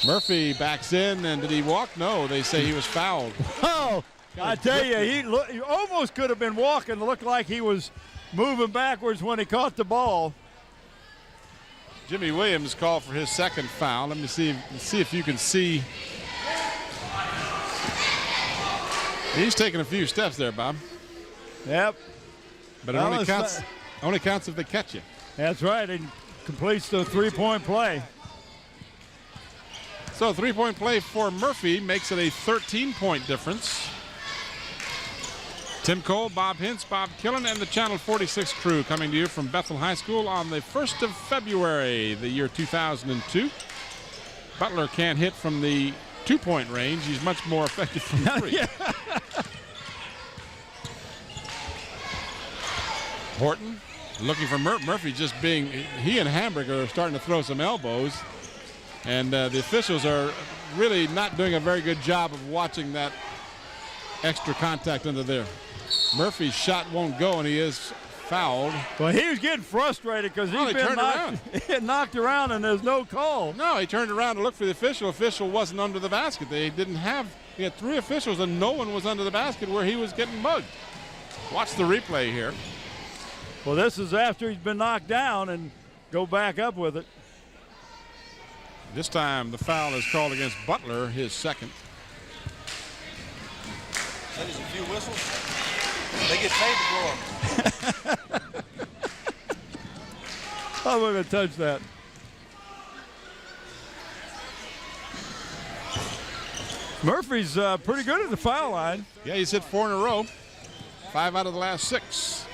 Murphy backs in, and did he walk? No, they say he was fouled. Oh, I tell you, he almost could have been walking. It looked like he was moving backwards when he caught the ball. Jimmy Williams called for his second foul. Let me see if you can see. He's taking a few steps there, Bob. Yep. But it only counts if they catch you. That's right. He completes the three-point play. So three-point play for Murphy makes it a 13-point difference. Tim Cole, Bob Hintz, Bob Killen, and the Channel 46 crew coming to you from Bethel High School on the 1st of February, the year 2002. Butler can't hit from the two-point range. He's much more effective from three. Horton looking for Murphy, just being, he and Hambrick are starting to throw some elbows. And the officials are really not doing a very good job of watching that extra contact under there. Murphy's shot won't go, and he is fouled. Well, he was getting frustrated because he's been knocked around, and there's no call. No, he turned around to look for the official. Official wasn't under the basket. He had three officials, and no one was under the basket where he was getting mugged. Watch the replay here. Well, this is after he's been knocked down, and go back up with it. This time the foul is called against Butler, his second. That is a few whistles. They get paid to blow them. I'm not going to touch that. Murphy's pretty good at the foul line. Yeah, he's hit 4 in a row. 5 out of the last 6.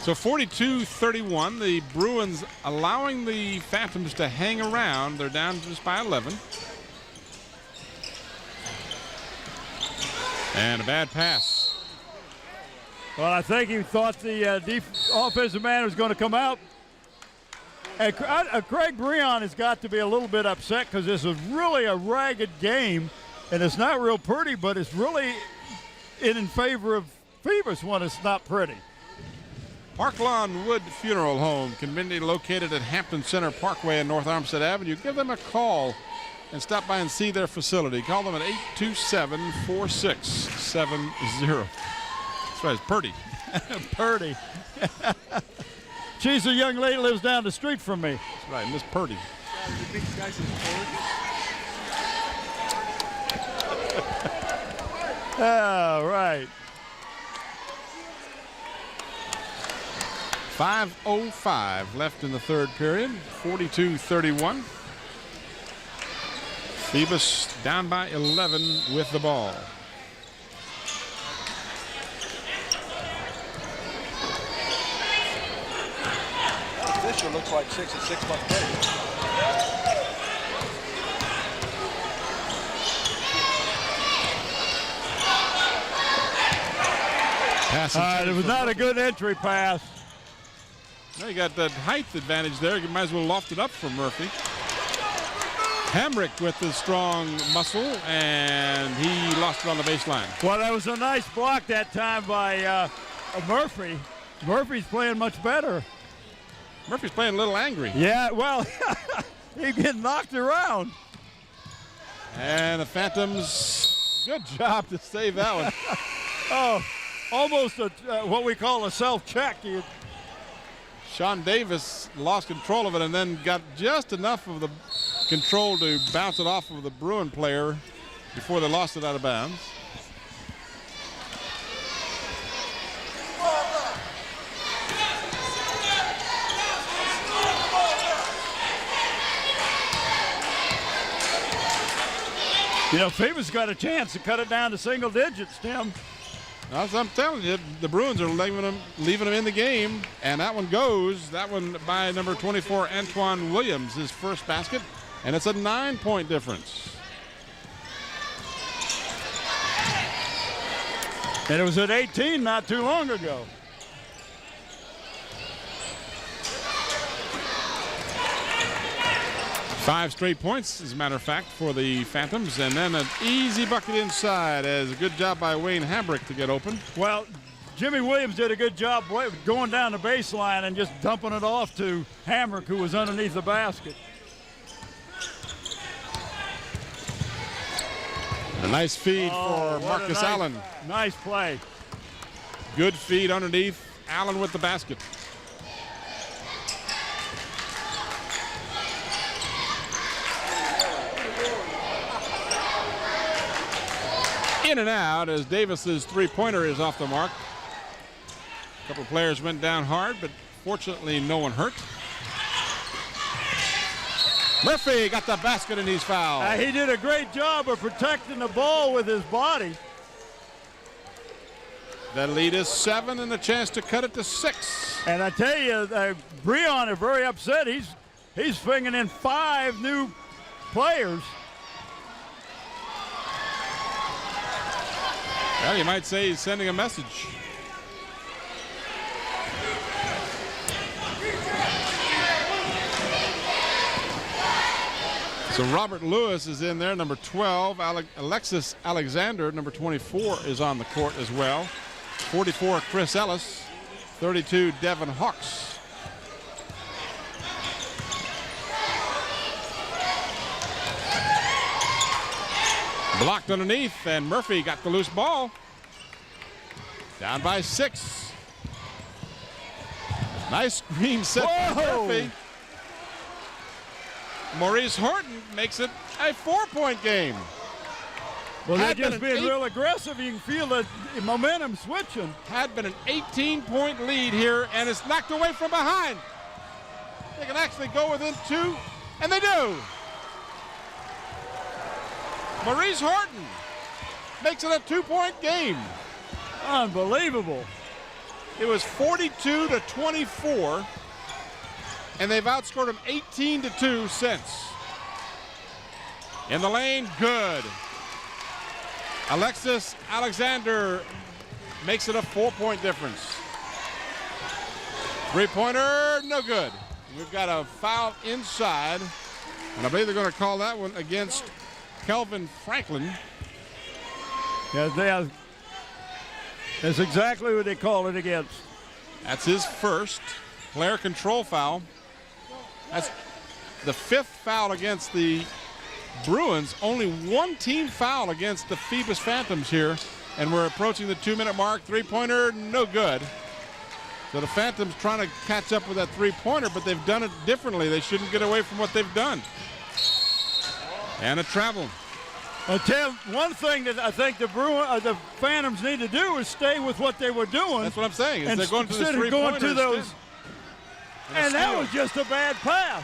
So 42-31, the Bruins allowing the Phantoms to hang around. They're down just by 11. And a bad pass. Well, I think he thought the offensive man was going to come out. And Craig Breon has got to be a little bit upset because this is really a ragged game, and it's not real pretty, but it's really in favor of Phoebus when it's not pretty. Park Lawn Wood Funeral Home, conveniently located at Hampton Center Parkway and North Armstead Avenue. Give them a call and stop by and see their facility. Call them at 827-4670. That's right, it's Purdy. Purdy. She's a young lady lives down the street from me. That's right, Miss Purdy. All right. 5:05 left in the third period. 42-31. Phoebus down by 11 with the ball. Fisher looks like 6 and 6 months pregnant. It was not a good entry pass. Now you got that height advantage there. You might as well loft it up for Murphy. Hambrick with the strong muscle, and he lost it on the baseline. Well, that was a nice block that time by Murphy. Murphy's playing much better. Murphy's playing a little angry. Yeah, well, he's getting knocked around. And the Phantoms, good job to save that one. Oh, almost what we call a self-check. Sean Davis lost control of it and then got just enough of the control to bounce it off of the Bruin player before they lost it out of bounds. You know, Phoebus got a chance to cut it down to single digits, Tim. As I'm telling you, the Bruins are leaving them in the game, and that one goes. That one by number 24, Antoine Williams, his first basket, and it's a 9-point difference. And it was at 18 not too long ago. Five straight points, as a matter of fact, for the Phantoms, and then an easy bucket inside as a good job by Wayne Hambrick to get open. Well, Jimmy Williams did a good job going down the baseline and just dumping it off to Hambrick, who was underneath the basket. A nice feed for what a Marcus Allen. Nice play. Good feed underneath. Allen with the basket. In and out as Davis's three-pointer is off the mark. A couple players went down hard, but fortunately no one hurt. Murphy got the basket and he's fouled. He did a great job of protecting the ball with his body. That lead is 7 and a chance to cut it to 6. And I tell you, Breon is very upset. He's bringing in 5 new players. Well, you might say he's sending a message. So Robert Lewis is in there, number 12. Alexis Alexander, number 24, is on the court as well. 44, Chris Ellis. 32, Devin Hawks. Blocked underneath, and Murphy got the loose ball. Down by 6. Nice screen set by Murphy. Maurice Horton makes it a 4-point game. Well, they're just being real aggressive. You can feel the momentum switching. Had been an 18-point lead here, and it's knocked away from behind. They can actually go within 2, and they do. Maurice Horton makes it a 2-point game. Unbelievable. It was 42-24, and they've outscored them 18-2 since. In the lane, good. Alexis Alexander makes it a 4-point difference. Three-pointer, no good. We've got a foul inside, and I believe they're going to call that one against Kelvin Franklin. Yeah, that's exactly what they call it against. That's his first player control foul. That's the 5th foul against the Bruins. Only one team foul against the Phoebus Phantoms here, and we're approaching the 2-minute mark. Three-pointer, no good. So the Phantoms trying to catch up with that three-pointer, but they've done it differently. They shouldn't get away from what they've done. And a travel. Well, Tim, one thing that I think the Phantoms need to do is stay with what they were doing. That's what I'm saying. And they're going to instead the of going to three-pointers. those. And that was just a bad pass.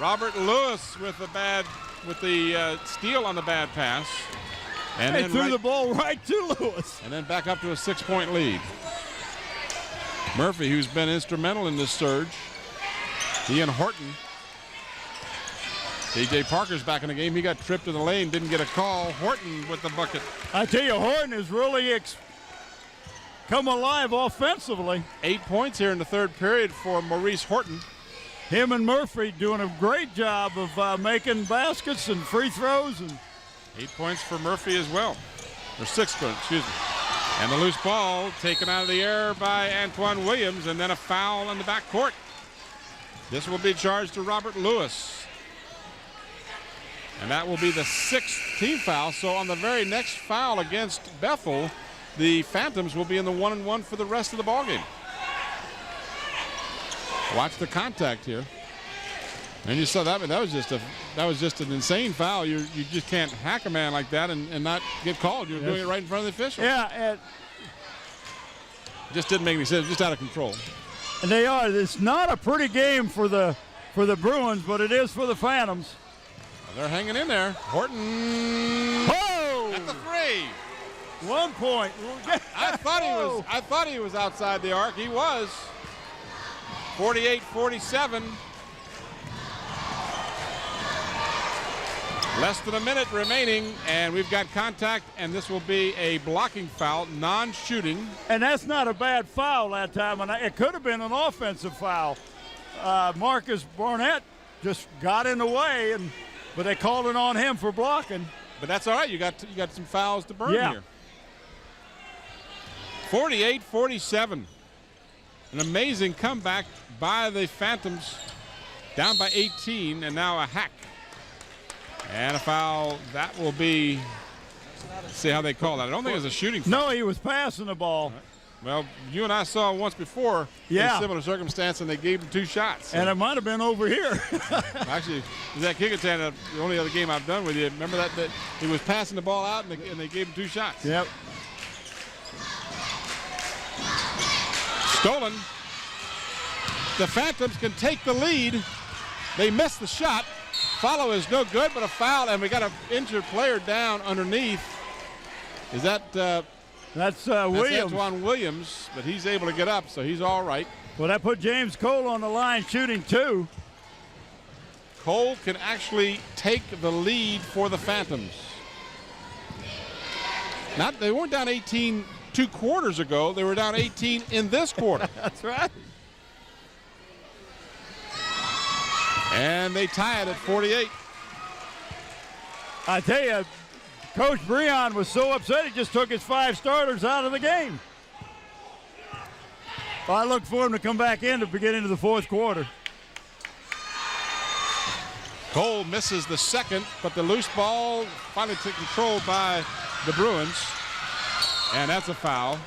Robert Lewis with the steal on the bad pass. And they then threw the ball right to Lewis. And then back up to a 6-point lead. Murphy, who's been instrumental in this surge. He and Horton. DJ Parker's back in the game. He got tripped in the lane, didn't get a call. Horton with the bucket. I tell you, Horton has really come alive offensively. 8 points here in the third period for Maurice Horton. Him and Murphy doing a great job of making baskets and free throws. And 8 points for Murphy as well. Or 6 points, excuse me. And the loose ball taken out of the air by Antoine Williams, and then a foul in the backcourt. This will be charged to Robert Lewis. And that will be the 6th team foul. So on the very next foul against Bethel, the Phantoms will be in the 1-and-1 for the rest of the ballgame. Watch the contact here. And you saw that, but that was just an insane foul. You just can't hack a man like that and not get called. You're doing it right in front of the official. yeah, and just didn't make any sense. Just out of control. And they are. It's not a pretty game for the Bruins, but it is for the Phantoms. They're hanging in there. Horton at the 3. 1 point. I thought he was outside the arc. He was. 48-47. Less than a minute remaining, and we've got contact, and this will be a blocking foul, non-shooting. And that's not a bad foul that time, and it could have been an offensive foul. Marcus Barnett just got in the way, but they called it on him for blocking. But that's all right. You got some fouls to burn Yeah. here. 48-47. An amazing comeback by the Phantoms, down by 18, and now a hack. And a foul, that will be, let's see how they call that. I don't think it was a shooting foul. No, he was passing the ball. Well, you and I saw once before in Yeah. a similar circumstance, and they gave him 2 shots. And it might have been over here. Actually, that Kickingham, the only other game I've done with you, remember that he was passing the ball out, and they gave him 2 shots. Yep. Stolen. The Phantoms can take the lead. They missed the shot. Follow is no good, but a foul, and we got an injured player down underneath. Is that That's that's Williams. Antoine Williams, but he's able to get up, so he's all right. Well, that put James Cole on the line shooting 2. Cole can actually take the lead for the Phantoms. They weren't down 18 2 quarters ago. They were down 18 in this quarter. That's right. And they tie it at 48. I tell you, Coach Breon was so upset he just took his 5 starters out of the game. Well, I look for him to come back in to get into the 4th quarter. Cole misses the second, but the loose ball finally controlled by the Bruins. And that's a foul.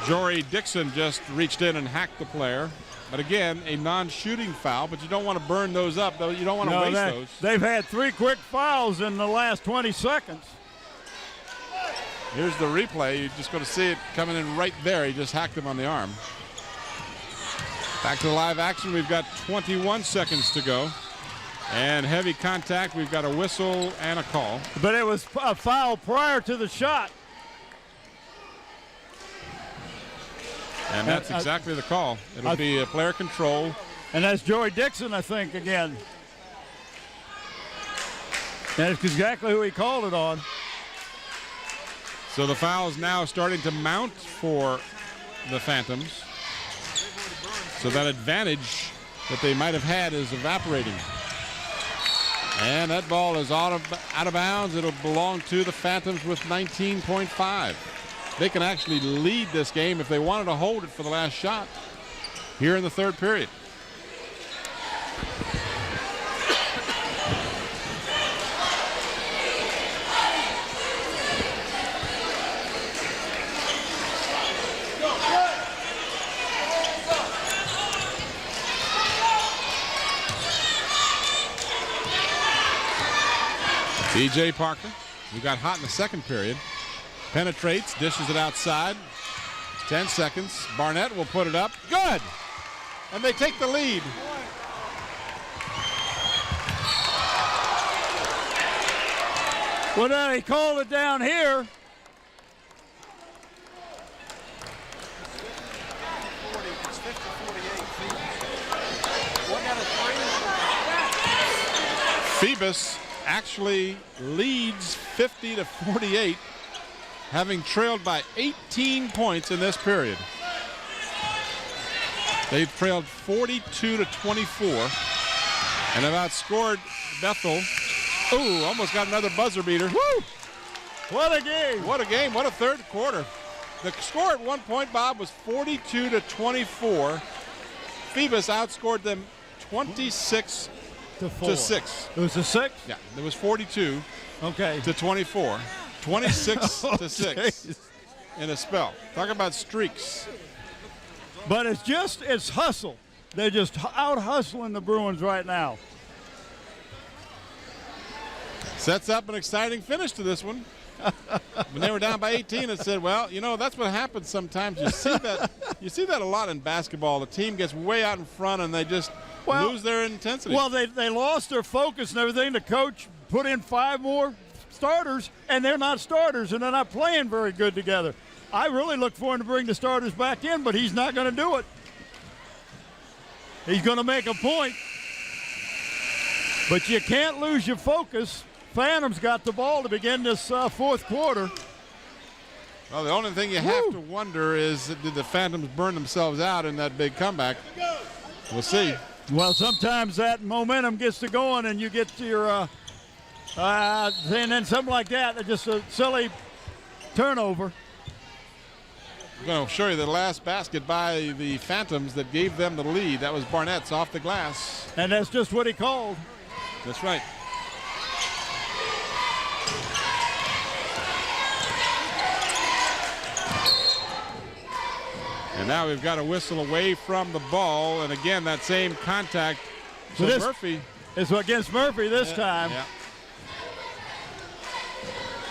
Jory Dixon just reached in and hacked the player. But again, a non-shooting foul, but you don't want to burn those up, though. You don't want to waste those. They've had 3 quick fouls in the last 20 seconds. Here's the replay. You're just going to see it coming in right there. He just hacked him on the arm. Back to the live action. We've got 21 seconds to go. And heavy contact. We've got a whistle and a call. But it was a foul prior to the shot. And that's exactly the call. It'll be a player control. And that's Joey Dixon, I think, again. And it's exactly who he called it on. So the foul is now starting to mount for the Phantoms. So that advantage that they might have had is evaporating. And that ball is out of bounds. It'll belong to the Phantoms with 19.5. They can actually lead this game if they wanted to hold it for the last shot here in the 3rd period. DJ Parker, who got hot in the 2nd period, penetrates, dishes it outside. 10 seconds. Barnett will put it up. Good! And they take the lead. Well, now he called it down here. It's 50-48. One out of 3. Phoebus actually leads 50-48, having trailed by 18 points in this period. They've trailed 42-24 and have outscored Bethel. Ooh, almost got another buzzer beater. Woo! What a game. What a game. What a 3rd quarter. The score at one point, Bob, was 42-24. Phoebus outscored them 26 to 6. It was a 6? Yeah, it was 42 Okay. to 24. 26 Oh, to 6 geez. in a spell. Talk about streaks. But it's hustle. They're just out hustling the Bruins right now. Sets up an exciting finish to this one. When they were down by 18, it said, well, you know, that's what happens sometimes. You see that a lot in basketball. The team gets way out in front and they just lose their intensity. Well, they lost their focus and everything. The coach put in 5 more starters, and they're not starters, and they're not playing very good together. I really look for him to bring the starters back in, but he's not going to do it. He's going to make a point. But you can't lose your focus. Phantoms got the ball to begin this 4th quarter. Well, the only thing you have to wonder is, did the Phantoms burn themselves out in that big comeback? We'll see. Well, sometimes that momentum gets to going, and you get to your and then something like that, just a silly turnover. I'm going to show you the last basket by the Phantoms that gave them the lead. That was Barnett's off the glass. And that's just what he called. That's right. And now we've got a whistle away from the ball, and again that same contact. So this Murphy is against Murphy this time. Yeah.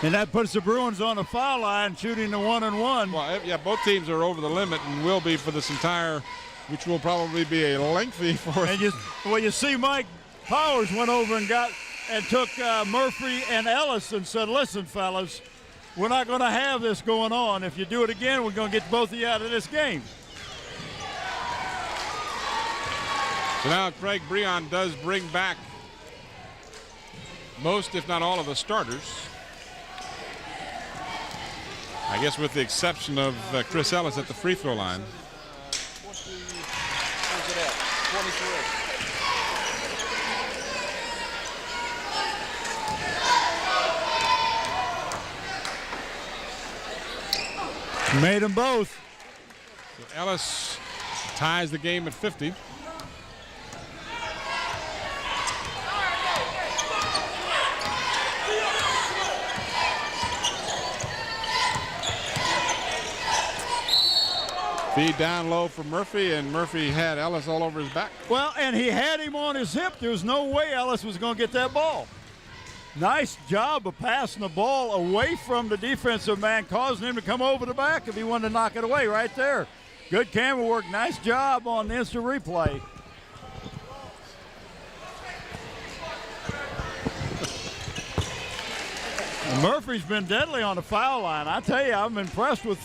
And that puts the Bruins on the foul line, shooting the 1-and-1. Well, yeah, both teams are over the limit and will be for this entire, which will probably be a lengthy fourth. And you see Mike Powers went over and took Murphy and Ellis and said, listen, fellas, we're not going to have this going on. If you do it again, we're going to get both of you out of this game. So now Craig Breon does bring back most, if not all, of the starters. I guess with the exception of Chris Ellis at the free throw line. 23. Made them both. So Ellis ties the game at 50. Feed down low for Murphy, and Murphy had Ellis all over his back. Well, and he had him on his hip. There was no way Ellis was going to get that ball. Nice job of passing the ball away from the defensive man, causing him to come over the back if he wanted to knock it away right there. Good camera work. Nice job on the instant replay. Murphy's been deadly on the foul line. I tell you, I'm impressed with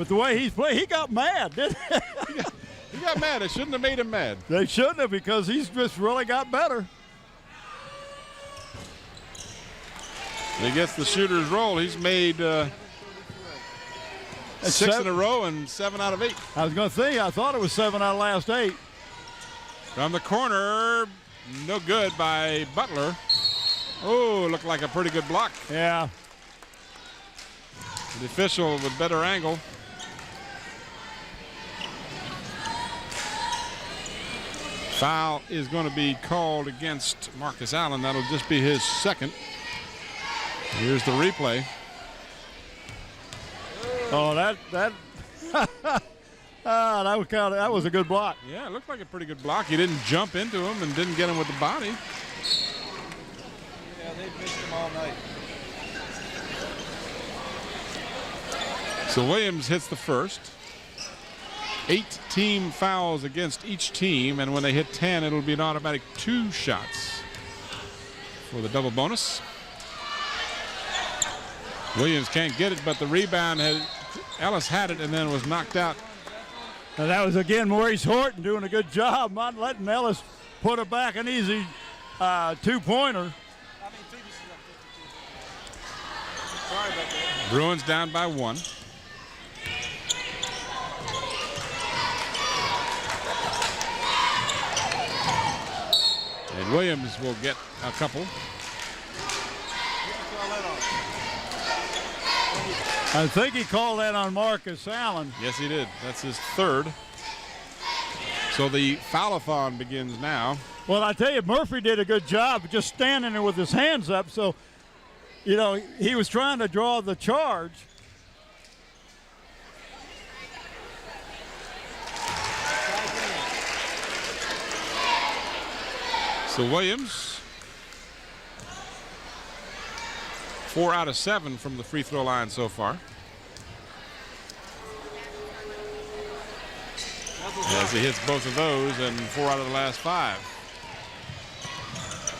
the way he's played. He got mad, didn't he? He got mad. They shouldn't have made him mad. They shouldn't have, because he's just really got better. He gets the shooter's roll. He's made 6 in a row and 7 out of 8. I was going to say, I thought it was 7 out of the last 8. From the corner, no good by Butler. Oh, looked like a pretty good block. Yeah. The official with better angle. Foul is going to be called against Marcus Allen. That'll just be his second. Here's the replay. Oh, that was a good block. Yeah, it looked like a pretty good block. He didn't jump into him and didn't get him with the body. Yeah, they've missed him all night. So Williams hits the first. 8 team fouls against each team, and when they hit 10, it'll be an automatic 2 shots for the double bonus. Williams can't get it, but the rebound Ellis had it and then was knocked out. And that was, again, Maurice Horton doing a good job not letting Ellis put it back an easy 2-pointer. Phoebus is up 52. Sorry about that. Bruins down by 1. And Williams will get a couple. I think he called that on Marcus Allen. Yes, he did. That's his third. So the foul-a-thon begins now. Well, I tell you, Murphy did a good job just standing there with his hands up. So, you know, he was trying to draw the charge. So Williams, 4 out of 7 from the free throw line so far. As he hits both of those, and 4 out of the last 5.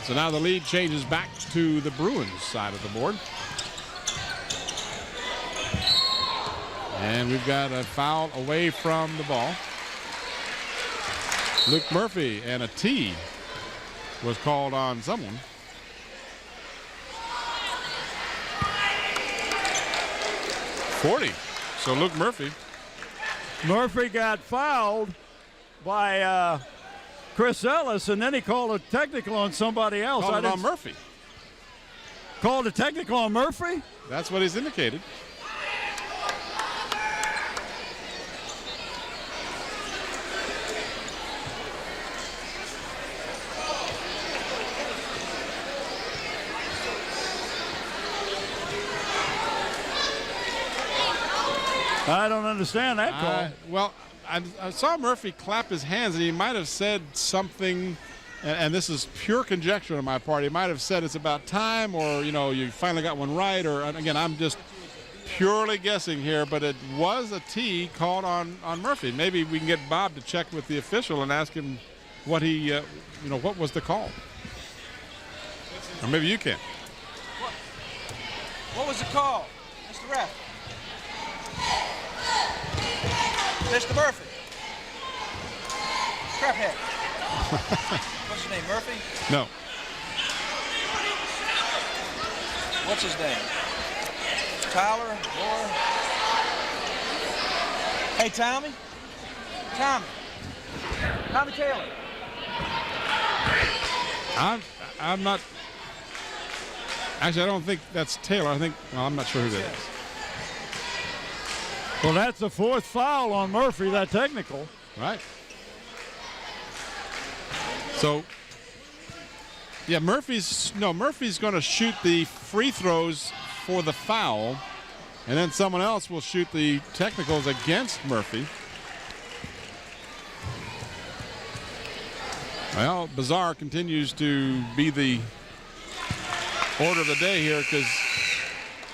So now the lead changes back to the Bruins side of the board. And we've got a foul away from the ball. Luke Murphy, and a T was called on someone. .40. So Luke Murphy. Murphy got fouled by Chris Ellis, and then he called a technical on somebody else. Called it on Murphy. Called a technical on Murphy? That's what he's indicated. I don't understand that call. Well, I saw Murphy clap his hands, and he might have said something, and this is pure conjecture on my part. He might have said it's about time, or, you know, you finally got one right, or, again, I'm just purely guessing here, but it was a tee called on Murphy. Maybe we can get Bob to check with the official and ask him what he, what was the call. Or maybe you can. What was the call, Mr. Ref? Mr. Murphy. Craphead. What's his name, Murphy? No. What's his name? Tyler? Laura? Hey, Tommy? Tommy Taylor. I'm not. Actually, I don't think that's Taylor. I'm not sure who that is. Well, that's the 4th foul on Murphy, that technical. Right. So, yeah, Murphy's going to shoot the free throws for the foul, and then someone else will shoot the technicals against Murphy. Well, Bizarre continues to be the order of the day here, because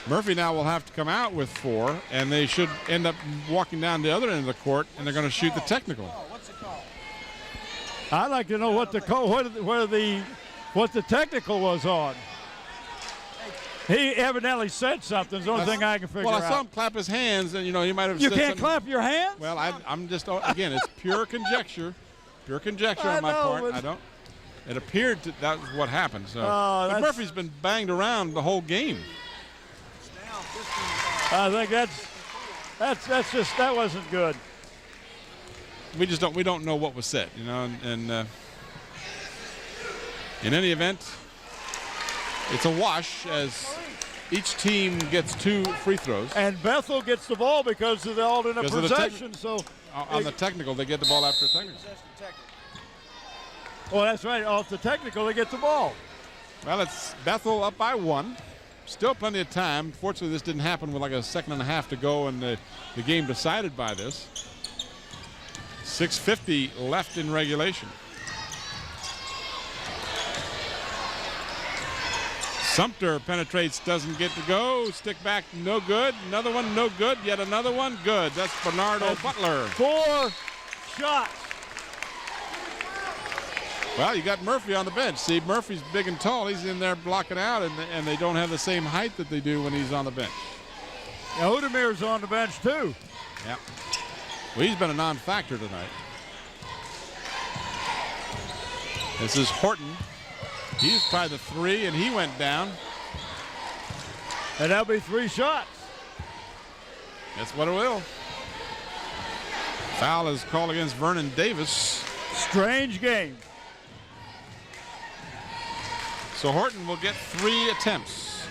Murphy now will have to come out with 4, and they should end up walking down the other end of the court, and they're going to shoot the technical. What's the call? I'd like to know what the call, what the technical was on. He evidently said something. It's the only thing I can figure out. Well, I saw him clap his hands, and, he might have You said can't something. clap your hands? Well, I'm just, again, it's pure conjecture. Pure conjecture on my part. It appeared that was what happened. So, but Murphy's been banged around the whole game. I think that wasn't good. We don't know what was said, and in any event, it's a wash as each team gets 2 free throws. And Bethel gets the ball because of the alternate possession. So on the technical, they get the ball after a technical. Oh, that's right. Off the technical, they get the ball. Well, it's Bethel up by 1. Still plenty of time. Fortunately, this didn't happen with like a second and a half to go, and the game decided by this. 6:50 left in regulation. Sumter penetrates, doesn't get to go. Stick back, no good. Another one, no good. Yet another one, good. That's Bernardo Butler. 4 shots. Well, you got Murphy on the bench. See, Murphy's big and tall. He's in there blocking out, and they don't have the same height that they do when he's on the bench. Now, Udemir's on the bench, too. Yeah. Well, he's been a non-factor tonight. This is Horton. He's tried the 3, and he went down. And that'll be 3 shots. That's what it will. Foul is called against Vernon Davis. Strange game. So Horton will get 3 attempts.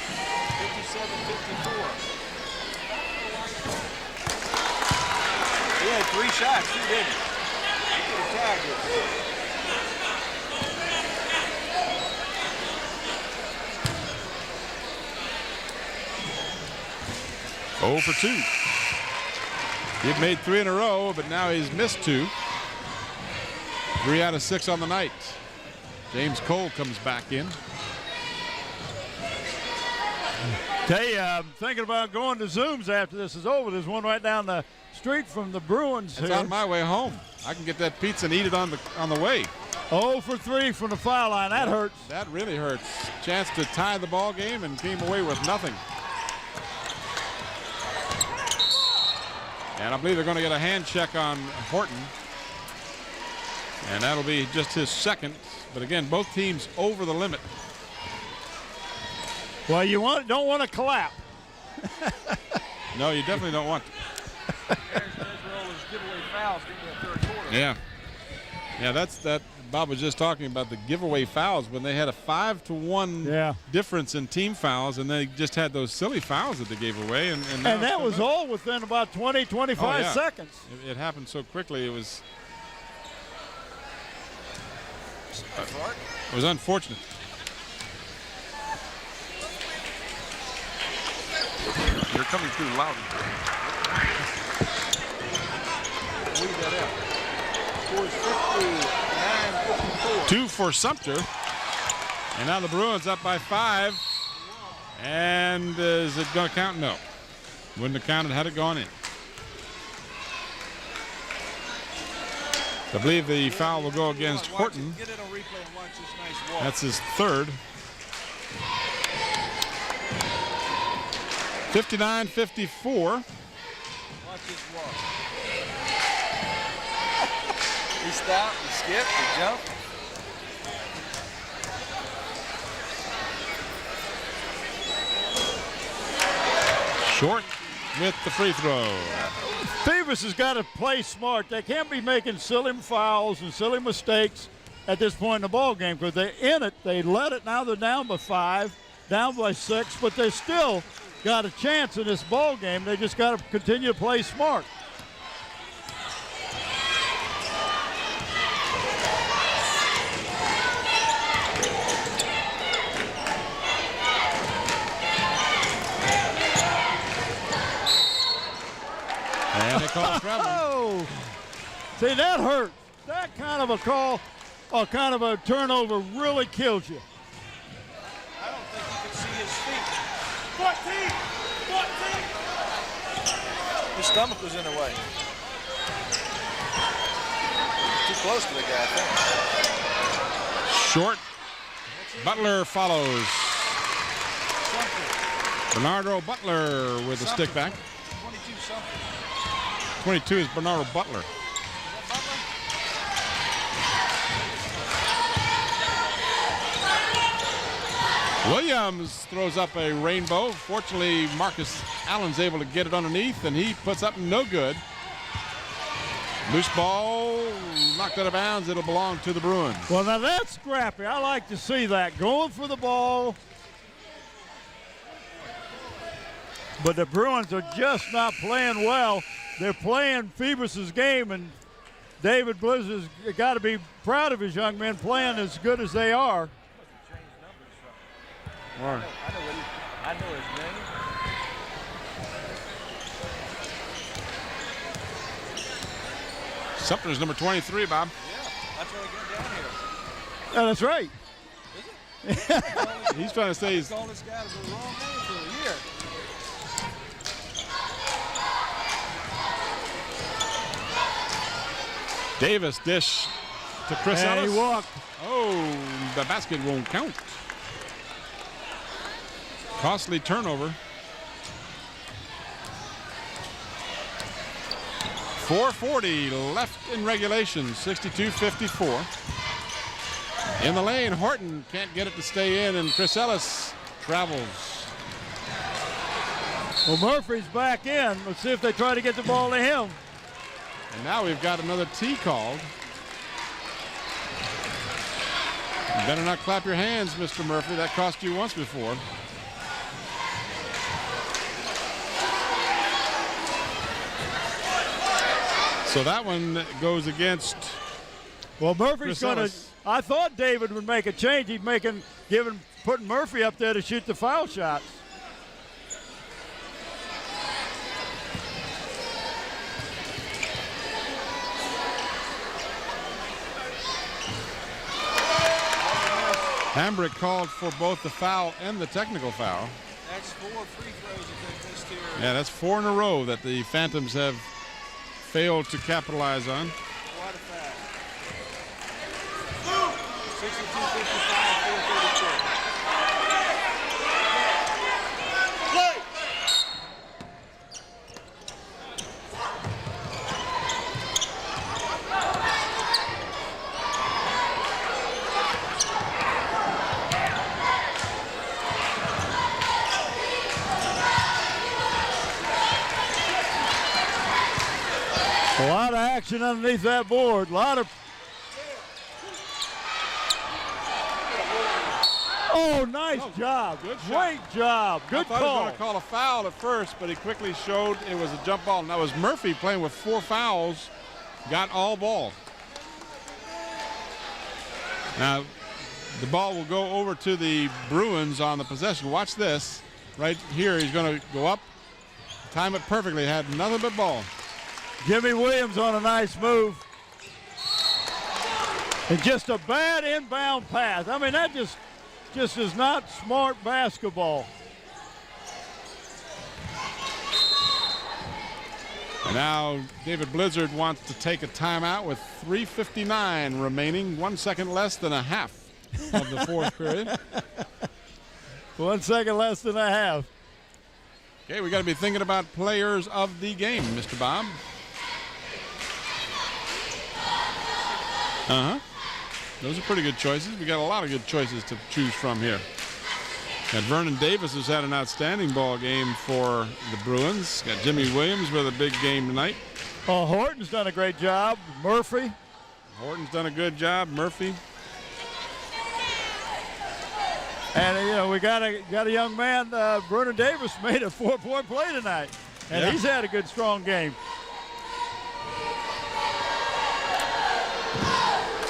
57-54. He had 3 shots, too, didn't he? He could have tagged it. Oh for 2. He'd made 3 in a row, but now he's missed 2. 3 out of 6 on the night. James Cole comes back in. Tell you, I'm thinking about going to Zooms after this is over. There's one right down the street from the Bruins. It's here. on my way home. I can get that pizza and eat it on the way. 0 for 3 from the foul line. That hurts. That really hurts. Chance to tie the ball game and came away with nothing. And I believe they're going to get a hand check on Horton. And that'll be just his 2nd. But again, both teams over the limit. Well, you don't want to clap. No, you definitely don't want to. Yeah. Yeah, that's that. Bob was just talking about the giveaway fouls when they had a 5-to-1 difference in team fouls, and they just had those silly fouls that they gave away. And that was all within about 20, 25 seconds. It happened so quickly. It was unfortunate. They're coming through loud and clear. Leave that out. Score is 59-54. 2 for Sumter. And now the Bruins up by 5. And is it going to count? No. Wouldn't have counted had it gone in. I believe the foul will go against Horton. Get it on replay and watch this nice walk. That's his third. 59-54. Watch this walk. He stopped, he skipped, he jumped. Short with the free throw. Phoebus has got to play smart. They can't be making silly fouls and silly mistakes at this point in the ball game because they're in it. They let it. Now they're down by 5, down by 6, but they still got a chance in this ball game. They just got to continue to play smart. And they call travel. Oh, see, that hurts. That kind of a call or kind of a turnover really kills you. I don't think he could see his feet. 14! His stomach was in the way. Too close to the guy, I think. Short. Butler follows. Bernardo Butler with a stick back. 22 something. 22 is Bernardo Butler. Williams throws up a rainbow. Fortunately, Marcus Allen's able to get it underneath, and he puts up no good. Loose ball, knocked out of bounds. It'll belong to the Bruins. Well, now that's scrappy. I like to see that. Going for the ball. But the Bruins are just not playing well. They're playing Phoebus's game, and David Blizzard's got to be proud of his young men playing as good as they are. I know his name. Sumter's number 23, Bob. Yeah, that's what I got down here. Yeah, that's right. He's trying to say he's Call this guy the wrong name for a year. Davis dish to Chris And Ellis. he walked. Oh, the basket won't count. Costly turnover. 4:40 left in regulation, 62-54. In the lane, Horton can't get it to stay in, and Chris Ellis travels. Well, Murphy's back in. Let's see if they try to get the ball to him. And now we've got another tee called. You better not clap your hands, Mr. Murphy. That cost you once before. So that one goes against. Well, Murphy's Chris going to. Ellis. I thought David would make a change. He'd putting Murphy up there to shoot the foul shots. Hambrick called for both the foul and the technical foul. That's 4 free throws that they missed here. Yeah, that's 4 in a row that the Phantoms have failed to capitalize on. What a foul. 62-55, 432. A lot of action underneath that board. A lot of. Oh, nice job. Good shot. Great job. Good I thought he was call. going to call a foul at first, but he quickly showed it was a jump ball. And that was Murphy playing with 4 fouls, got all ball. Now, the ball will go over to the Bruins on the possession. Watch this. Right here, he's going to go up, timed it perfectly. Had nothing but ball. Jimmy Williams on a nice move. And just a bad inbound pass. I mean, that just is not smart basketball. And now David Blizzard wants to take a timeout with 3:59 remaining, 1 second less than a half of the fourth period. 1 second less than a half. Okay, we got to be thinking about players of the game, Mr. Bob. Those are pretty good choices. We got a lot of good choices to choose from here. And Vernon Davis has had an outstanding ball game for the Bruins. Got Jimmy Williams with a big game tonight. Horton's done a great job. Murphy. Horton's done a good job. Murphy. And we got a young man. Vernon Davis made a 4-point play tonight, and he's had a good, strong game.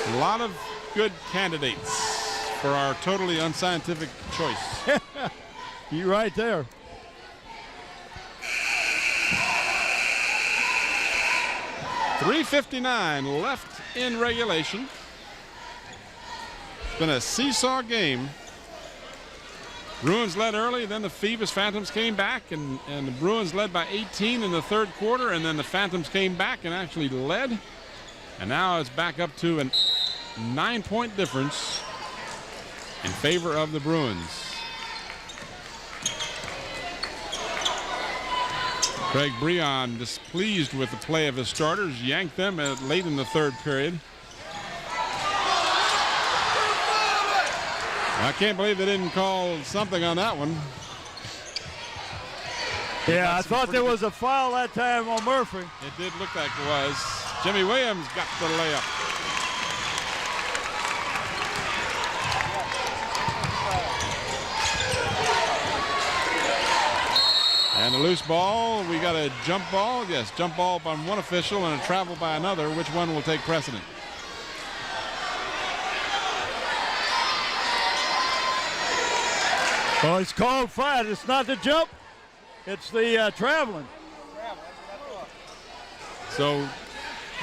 A lot of good candidates for our totally unscientific choice. You right there. .359 left in regulation. It's been a seesaw game. Bruins led early, then the Phoebus Phantoms came back, and the Bruins led by 18 in the third quarter, and then the Phantoms came back and actually led. And now it's back up to a 9-point difference in favor of the Bruins. Craig Breon, displeased with the play of his starters, yanked them late in the third period. I can't believe they didn't call something on that one. Yeah, I thought there was a foul that time on Murphy. It did look like it was. Jimmy Williams got the layup. And a loose ball. We got a jump ball. Yes, jump ball by one official and a travel by another. Which one will take precedent? Well, it's called flat. It's not the jump. It's the traveling. So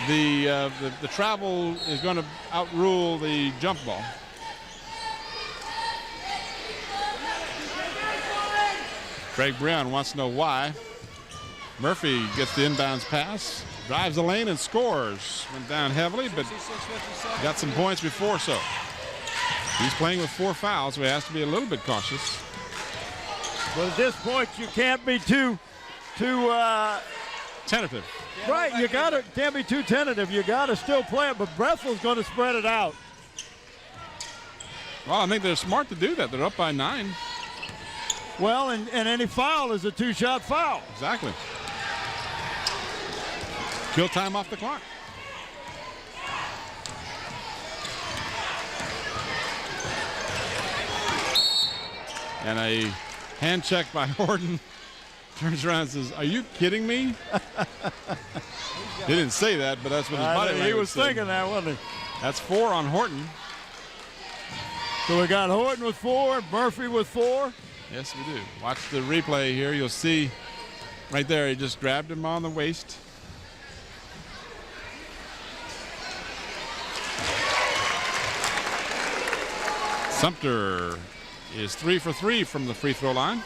the travel is going to outrule the jump ball. Craig Brown wants to know why. Murphy gets the inbounds pass, drives the lane and scores. Went down heavily, but got some points before so. He's playing with 4 fouls, so he has to be a little bit cautious. But at this point, you can't be too tentative. Right, can't be too tentative. You gotta still play it, but Bethel's going to spread it out. Well, I think they're smart to do that. They're up by 9. Well, and any foul is a 2-shot foul. Exactly. Kill time off the clock. And a hand check by Horton. Turns around and says, "Are you kidding me?" He didn't say that, but that's what his body language He was said. thinking that, wasn't he? That's 4 on Horton. So we got Horton with 4, Murphy with 4. Yes, we do. Watch the replay here. You'll see right there, he just grabbed him on the waist. Sumter is 3 for 3 from the free throw line.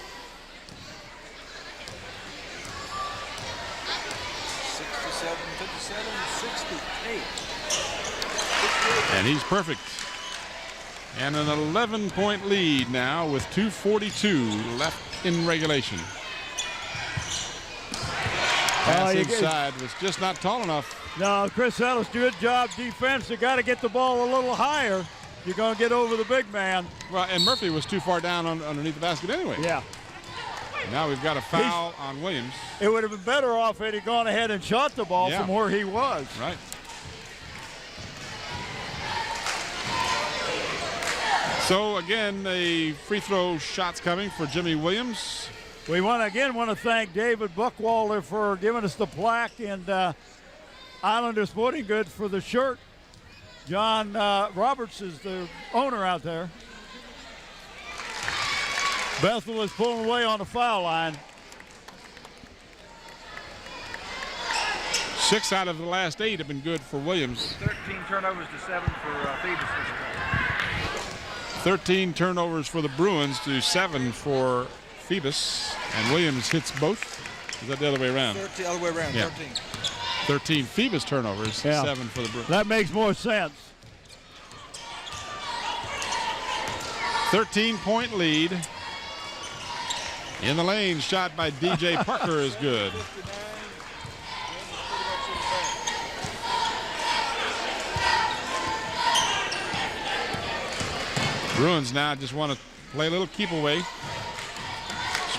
67, 57, 68. And he's perfect. And an 11-point lead now with 2:42 left in regulation. Pass inside was just not tall enough. No, Chris Ellis, good job defense. You got to get the ball a little higher. You're going to get over the big man. Well, and Murphy was too far down underneath the basket anyway. Yeah. Now we've got a foul on Williams. It would have been better off had he gone ahead and shot the ball from where he was. Right. So again, the free throw shots coming for Jimmy Williams. We want to thank David Buckwalter for giving us the plaque, and Islander Sporting Goods for the shirt. John Roberts is the owner out there. Bethel is pulling away on the foul line. 6 out of the last 8 have been good for Williams. 13 turnovers to 7 for Phoebus. 13 turnovers for the Bruins to 7 for Phoebus. And Williams hits both. Is that the other way around? 13, other way around, Yeah. 13. 13 Phoebus turnovers, 7 for the Bruins. That makes more sense. 13-point lead. In the lane, shot by DJ Parker is good. Bruins now just want to play a little keep away.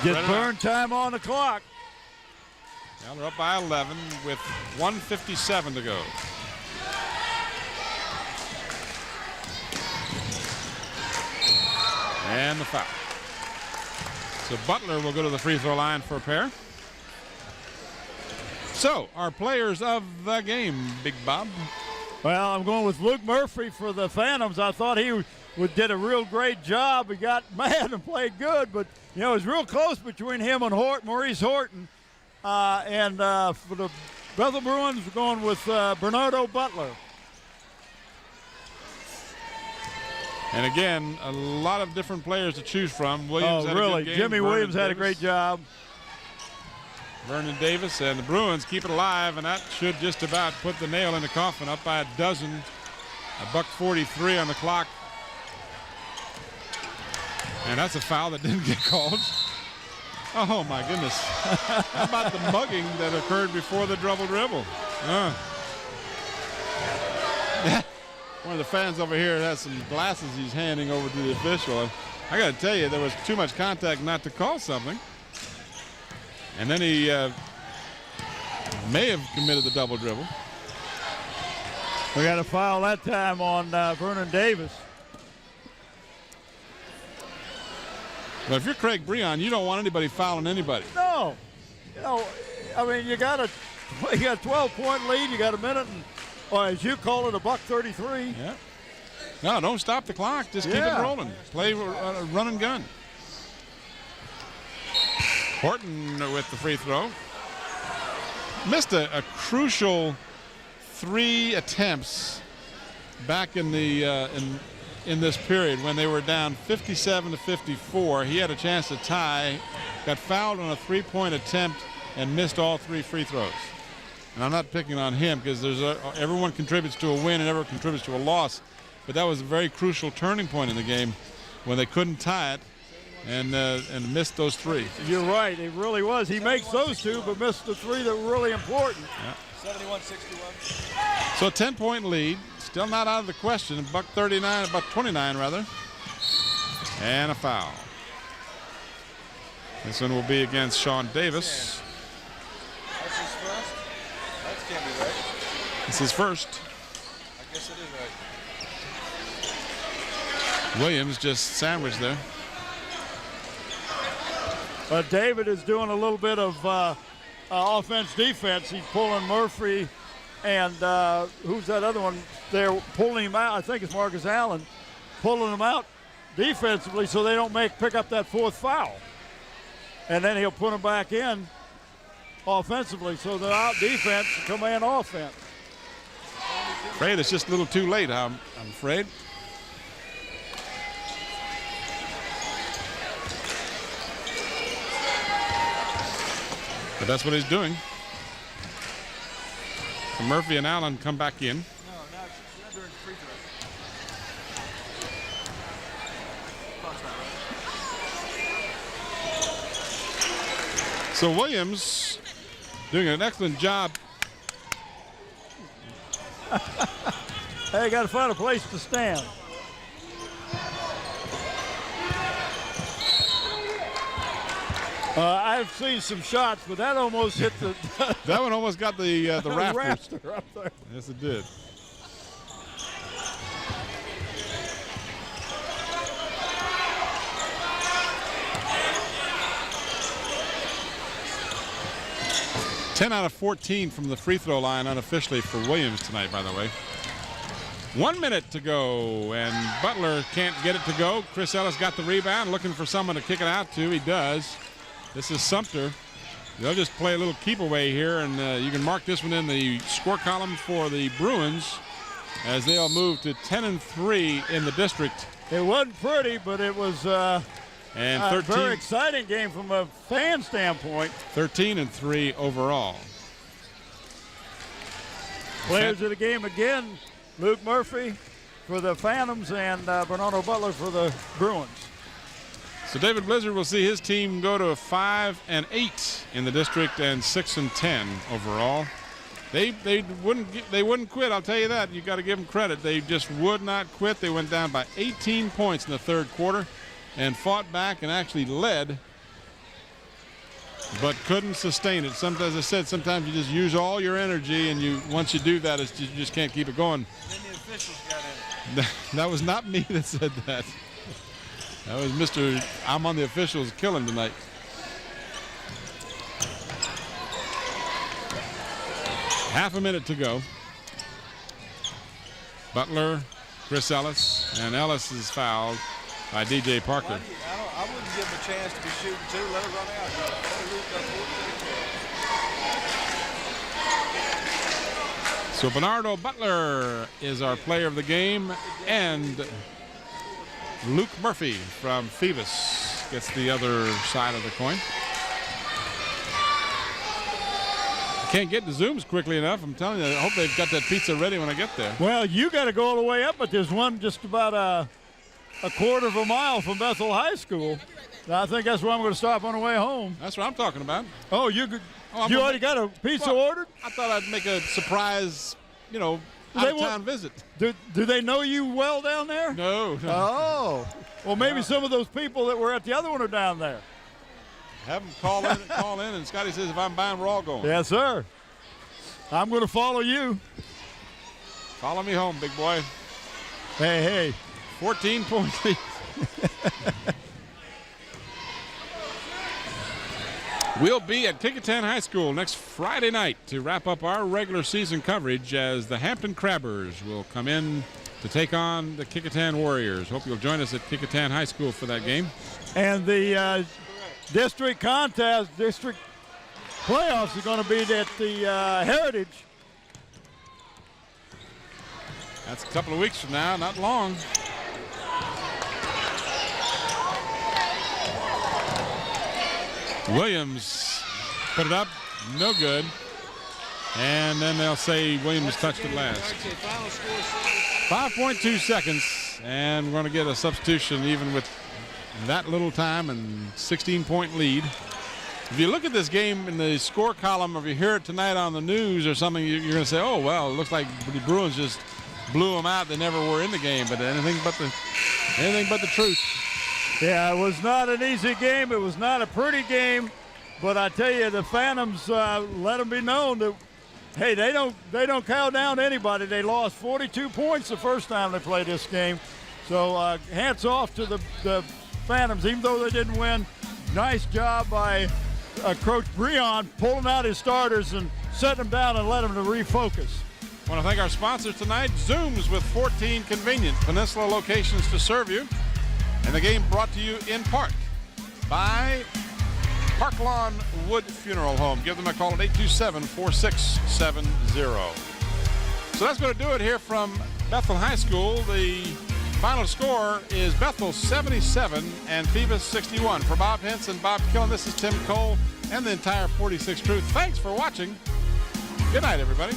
Get burn time on the clock. Now they're up by 11 with 1:57 to go. And the foul. So Butler will go to the free throw line for a pair. So our players of the game, Big Bob. Well, I'm going with Luke Murphy for the Phantoms. I thought he did a real great job. He got mad and played good, but you know it was real close between him and Maurice Horton. And for the Bethel Bruins, we're going with Bernardo Butler. And again, a lot of different players to choose from. Williams had really? a good game. Jimmy Vernon Williams had a Davis. great job. Vernon Davis and the Bruins keep it alive, and that should just about put the nail in the coffin. Up by a dozen, $1:43 on the clock. And that's a foul that didn't get called. Oh my goodness. How about the mugging that occurred before the double dribble? One of the fans over here has some glasses he's handing over to the official. I got to tell you, there was too much contact not to call something. And then he may have committed the double dribble. We got a foul that time on Vernon Davis. But if you're Craig Breon, you don't want anybody fouling anybody. No, you know, I mean, you got a 12-point lead. You got a minute, and, or as you call it, $1:33. Yeah. No, don't stop the clock. Just keep it rolling. Play run and gun. Horton with the free throw. Missed a crucial 3 attempts back in the in this period when they were down 57-54. He had a chance to tie, got fouled on a 3-point attempt, and missed all 3 free throws. And I'm not picking on him because everyone contributes to a win and everyone contributes to a loss. But that was a very crucial turning point in the game when they couldn't tie it and missed those 3. You're right. It really was. He makes those 2, but missed the 3 that were really important. Yeah. 71-61. So a 10-point lead. Still not out of the question. $1:29 rather. And a foul. This one will be against Sean Davis. That's his first? That can't be right. It's his first. I guess it is right. Williams just sandwiched there. David is doing a little bit of offense-defense. He's pulling Murphy and who's that other one? They're pulling him out. I think it's Marcus Allen, pulling him out defensively so they don't pick up that 4th foul. And then he'll put them back in offensively so they're out defense and command offense. Afraid it's just a little too late, I'm afraid. But that's what he's doing. So Murphy and Allen come back in. No, not during free throw. Clock's not right. So Williams doing an excellent job. Hey, got to find a place to stand. I've seen some shots, but that almost hit the That one almost got the rafters. rafter up there. Yes, it did. Ten out of 14 from the free throw line unofficially for Williams tonight, by the way. 1 minute to go, and Butler can't get it to go. Chris Ellis got the rebound, looking for someone to kick it out to. He does. This is Sumter. They'll just play a little keep away here, and you can mark this one in the score column for the Bruins as they'll move to 10-3 in the district. It wasn't pretty, but it was a very exciting game from a fan standpoint. 13-3 overall. Players of the game again, Luke Murphy for the Phantoms and Bernardo Butler for the Bruins. So David Blizzard will see his team go to 5-8 in the district and 6-10 overall. They wouldn't quit. I'll tell you that. You got to give them credit. They just would not quit. They went down by 18 points in the third quarter and fought back and actually led, but couldn't sustain it. Sometimes, as I said, sometimes you just use all your energy, and once you do that, you just can't keep it going. And then the officials got in it. That was not me that said that. That was Mr. I'm on the officials killing tonight. Half a minute to go. Butler, Chris Ellis, and Ellis is fouled by DJ Parker. I wouldn't give him a chance to be shooting too. Let it run out. Let it lose that 14. So Bernardo Butler is our player of the game, and Luke Murphy from Phoebus gets the other side of the coin. Can't get the Zooms quickly enough. I'm telling you, I hope they've got that pizza ready when I get there. Well, you got to go all the way up, but there's one just about a quarter of a mile from Bethel High School. I think that's where I'm going to stop on the way home. That's what I'm talking about. Oh, you already got a pizza ordered? I thought I'd make a surprise, out-of-town visit. Do they know you well down there? No. Oh. Well, maybe some of those people that were at the other one are down there. Have them call in, and Scotty says if I'm buying, we're all going. Yes, sir. I'm going to follow you. Follow me home, big boy. Hey. 14-point lead. We'll be at Kickintan High School next Friday night to wrap up our regular season coverage as the Hampton Crabbers will come in to take on the Kickintan Warriors. Hope you'll join us at Kickintan High School for that game. And the district playoffs are going to be at the Heritage. That's a couple of weeks from now, not long. Williams put it up, no good. And then they'll say Williams touched it last. 5.2 seconds, and we're going to get a substitution even with that little time and 16-point lead. If you look at this game in the score column, or if you hear it tonight on the news or something, you're going to say, oh, well, it looks like the Bruins just blew them out. They never were in the game, but anything but the truth. Yeah, it was not an easy game. It was not a pretty game, but I tell you, the Phantoms let them be known that, hey, they don't cow down anybody. They lost 42 points the first time they played this game. So hats off to the Phantoms, even though they didn't win. Nice job by Coach Breon pulling out his starters and setting them down and letting them to refocus. I want to thank our sponsors tonight, Zooms with 14 convenient Peninsula locations to serve you. And the game brought to you in part by Park Lawn Wood Funeral Home. Give them a call at 827-4670. So that's going to do it here from Bethel High School. The final score is Bethel 77 and Phoebus 61. For Bob Henson, Bob Killen, this is Tim Cole and the entire 46 Truth. Thanks for watching. Good night, everybody.